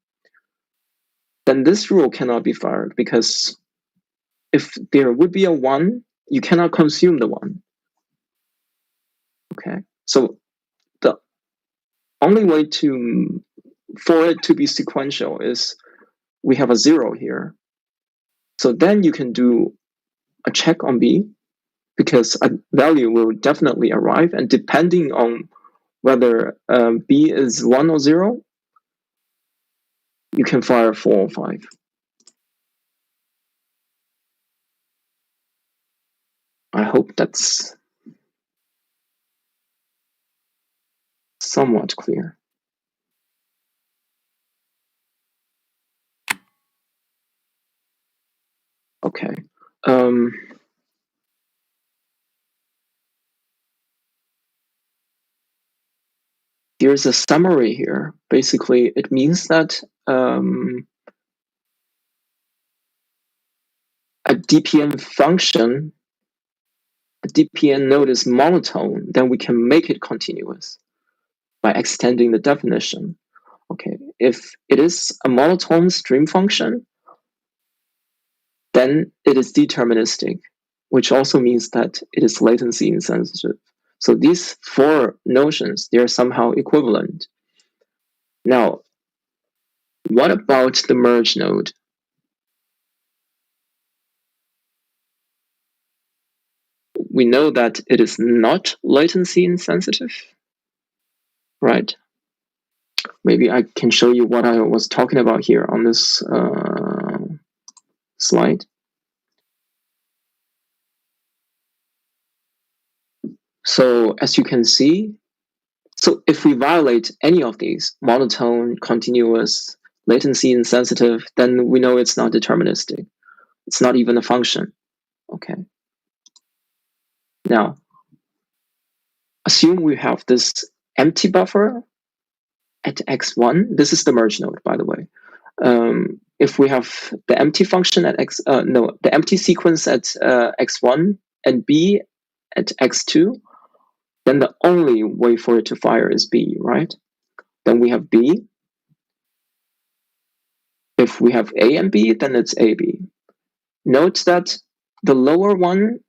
Speaker 1: Then this rule cannot be fired because if there would be a 1, you cannot consume the 1. Okay, so the only way for it to be sequential is we have a 0 here. So then you can do a check on B because a value will definitely arrive, and depending on whether B is 1 or 0, you can fire 4 or 5. I hope that's somewhat clear. Okay. Here's a summary here. Basically, it means that a DPN function, a DPN node is monotone, then we can make it continuous by extending the definition. Okay, if it is a monotone stream function, then it is deterministic, which also means that it is latency insensitive. So these four notions, they are somehow equivalent. Now, what about the merge node? We know that it is not latency insensitive, right? Maybe I can show you what I was talking about here on this slide. So as you can see, so if we violate any of these, monotone, continuous, latency insensitive, then we know it's not deterministic. It's not even a function. Okay. Now, assume we have this empty buffer at x1. This is the merge node, by the way. If we have the empty function at the empty sequence at x1 and b at x2, then the only way for it to fire is b, right? Then we have b. If we have a and b, then it's ab. Note that the lower one,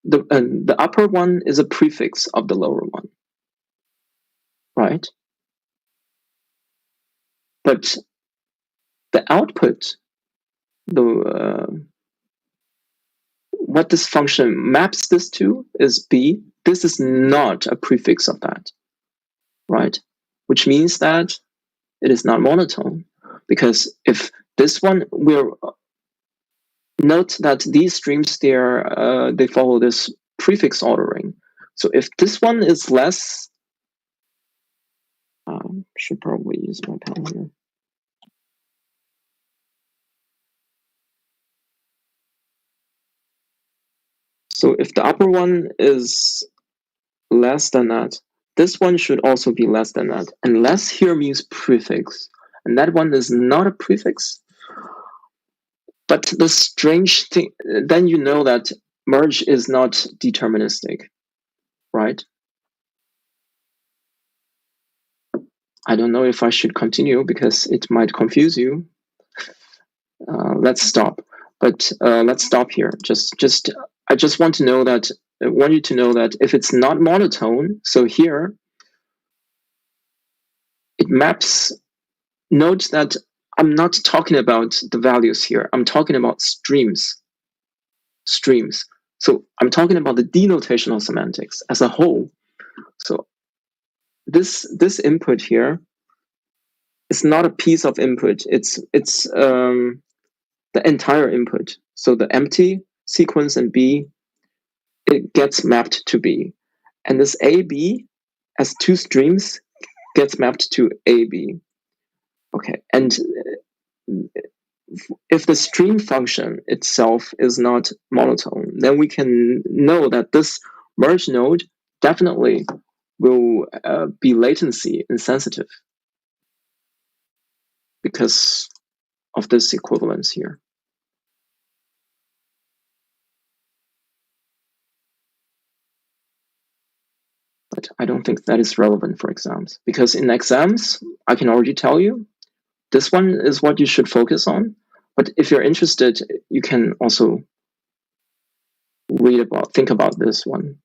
Speaker 1: the upper one is a prefix of the lower one, right? But the output, what this function maps this to is b. This is not a prefix of that, right? Which means that it is not monotone, because if this one, note that these streams, they follow this prefix ordering. So if this one is less, should probably use my pen here. So if the upper one is less than that, this one should also be less than that. And less here means prefix, and that one is not a prefix. But the strange thing, then you know that merge is not deterministic, right? I don't know if I should continue because it might confuse you. Let's stop. But let's stop here. I just want you to know that if it's not monotone, so here it maps. Note that I'm not talking about the values here. I'm talking about streams. So I'm talking about the denotational semantics as a whole. So this input here is not a piece of input. It's the entire input. So the empty sequence and B, it gets mapped to B, and this AB as two streams gets mapped to AB. Okay, and if the stream function itself is not monotone, then we can know that this merge node definitely will be latency insensitive because of this equivalence here. But I don't think that is relevant for exams, because in exams, I can already tell you, this one is what you should focus on. But if you're interested, you can also think about this one.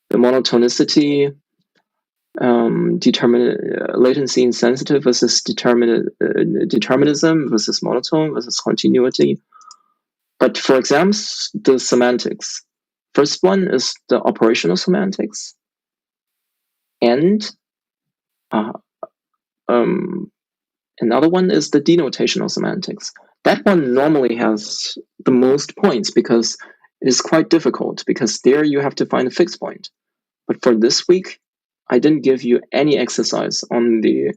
Speaker 1: The monotonicity, latency insensitive versus determinism versus monotone versus continuity. But for exams, the semantics. First one is the operational semantics, and another one is the denotational semantics. That one normally has the most points because it is quite difficult, because there you have to find a fixed point. But for this week, I didn't give you any exercise on the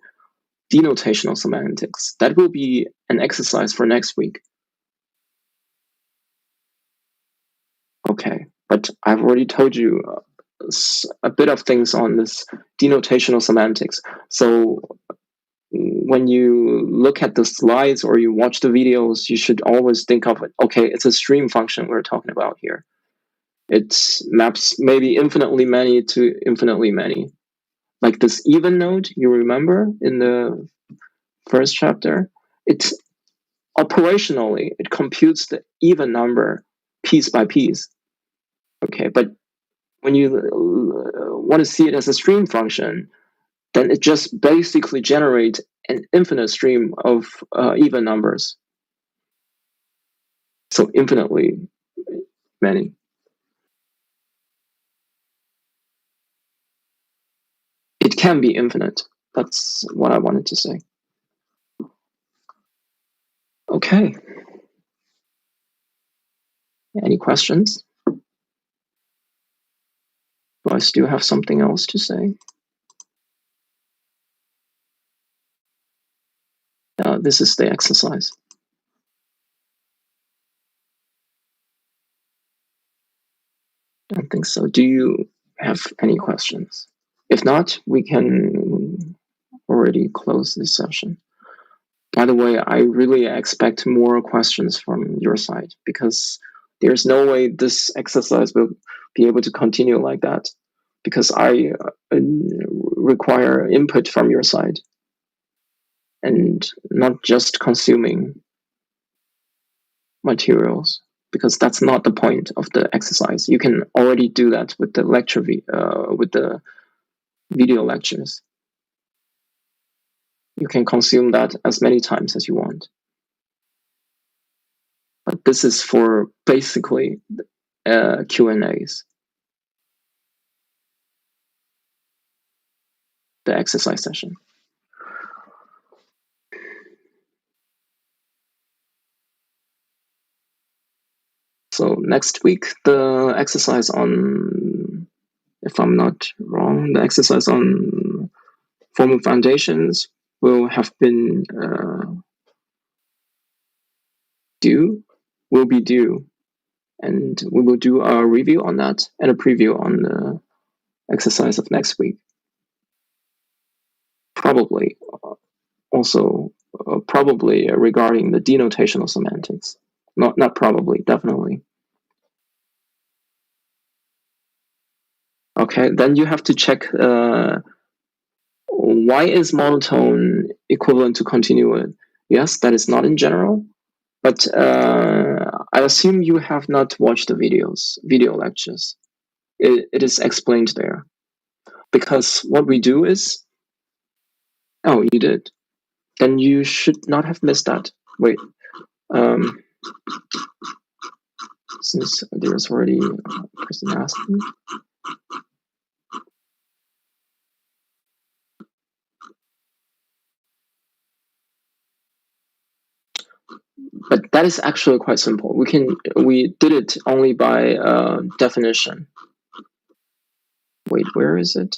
Speaker 1: denotational semantics. That will be an exercise for next week. Okay, but I've already told you a bit of things on this denotational semantics. So when you look at the slides or you watch the videos, you should always think of it. Okay, it's a stream function we're talking about here. It maps maybe infinitely many to infinitely many. Like this even node, you remember in the first chapter? It's operationally, it computes the even number piece by piece. Okay, but when you want to see it as a stream function, then it just basically generates an infinite stream of even numbers. So infinitely many. It can be infinite. That's what I wanted to say. Okay. Any questions? Do I still have something else to say? This is the exercise. I don't think so. Do you have any questions? If not, we can already close this session. By the way, I really expect more questions from your side because there's no way this exercise will be able to continue like that because I require input from your side and not just consuming materials because that's not the point of the exercise. You can already do that with the with the video lectures. You can consume that as many times as you want. But this is for basically Q&As, the exercise session. So next week, the exercise on, if I'm not wrong, the exercise on formal foundations will have been will be due. And we will do a review on that and a preview on the exercise of next week. Probably also probably regarding the denotational semantics. Not probably, definitely. Okay, then you have to check why is monotone equivalent to continuous? Yes, that is not in general, but I assume you have not watched the video lectures. It is explained there. Because what we do is, oh, you did. Then you should not have missed that. Wait, since there's already a person asking. But that is actually quite simple. We did it only by definition. Wait, where is it?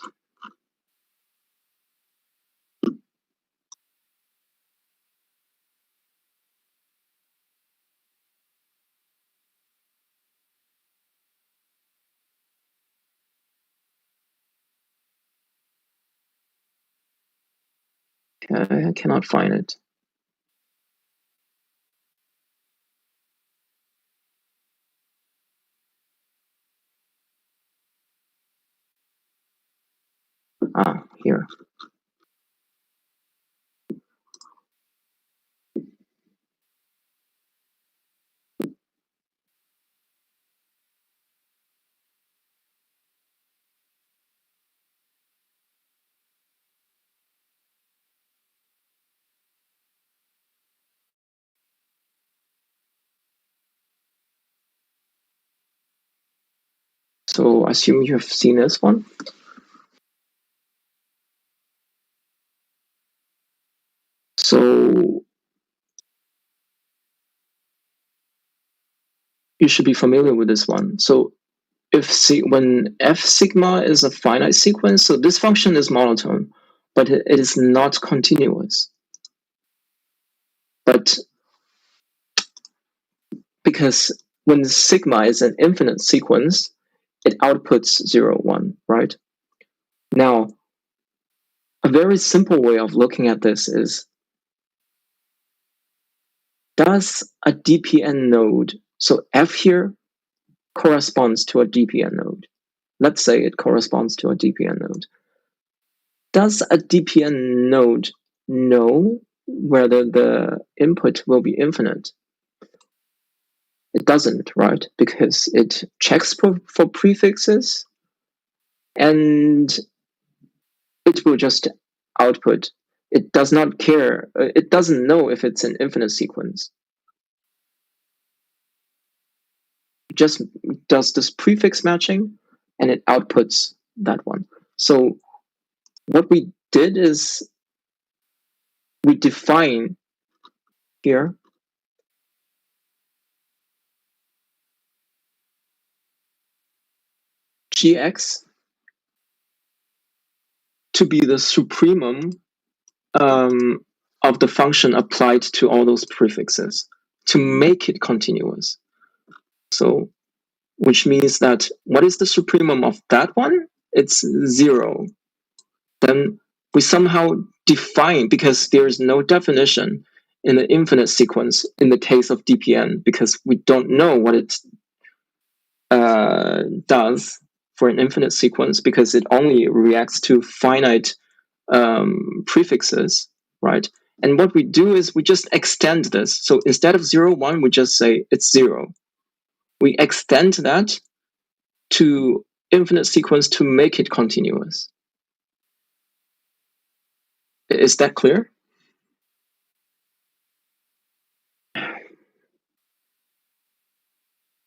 Speaker 1: I cannot find it. Ah, here. So I assume you have seen this one. So you should be familiar with this one. So when f sigma is a finite sequence, so this function is monotone, but it is not continuous. But because when sigma is an infinite sequence, it outputs 0, 1, right? Now, a very simple way of looking at this is, does a DPN node, so f here corresponds to a DPN node. Let's say it corresponds to a DPN node. Does a DPN node know whether the input will be infinite? It doesn't, right? Because it checks for prefixes and it will just output. It does not care. It doesn't know if it's an infinite sequence. It just does this prefix matching and it outputs that one. So what we did is we define here gx to be the supremum of the function applied to all those prefixes to make it continuous. So, which means that what is the supremum of that one? It's 0. Then we somehow define, because there's no definition in the infinite sequence in the case of DPN, because we don't know what it does for an infinite sequence, because it only reacts to finite prefixes, right? And what we do is we just extend this. So instead of 0, 1, we just say it's 0. We extend that to infinite sequence to make it continuous. Is that clear?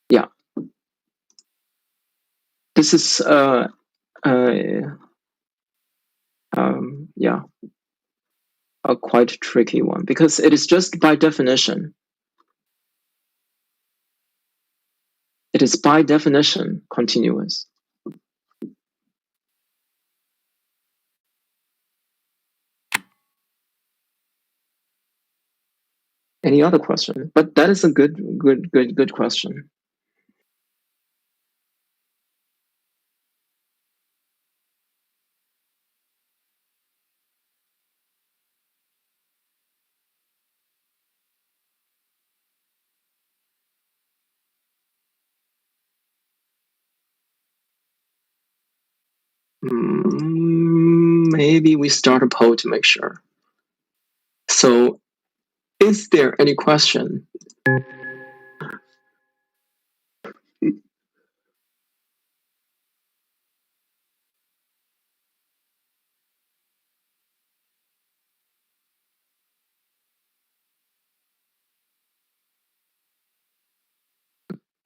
Speaker 1: Yeah. This is yeah, a quite tricky one, because it is just by definition. It is by definition continuous. Any other question? But that is a good question. Maybe we start a poll to make sure. So, is there any question?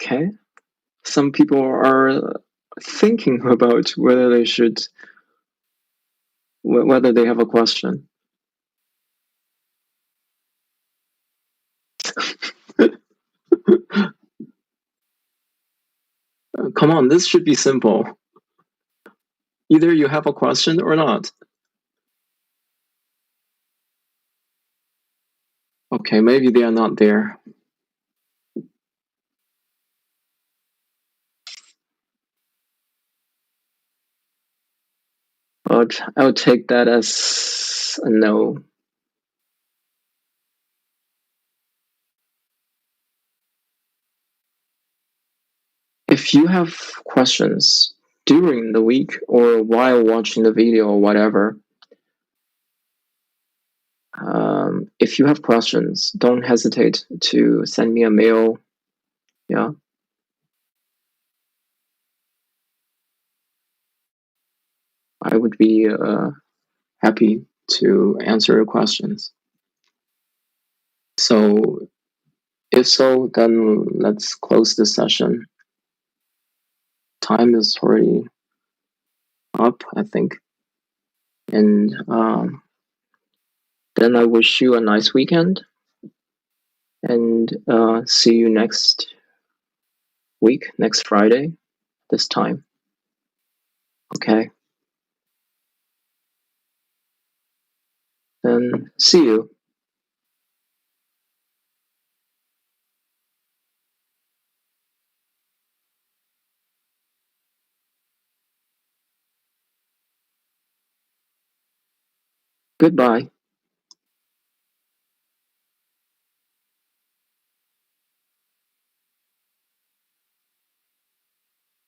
Speaker 1: Okay. Some people are thinking about whether they should, whether they have a question. Come on, this should be simple. Either you have a question or not. Okay, maybe they are not there. But I'll take that as a no. If you have questions during the week or while watching the video or whatever, if you have questions, don't hesitate to send me a mail. Yeah. I would be happy to answer your questions. So, if so, then let's close this session. Time is already up, I think. And then I wish you a nice weekend and see you next week, next Friday. this time. Okay. Then see you. Goodbye.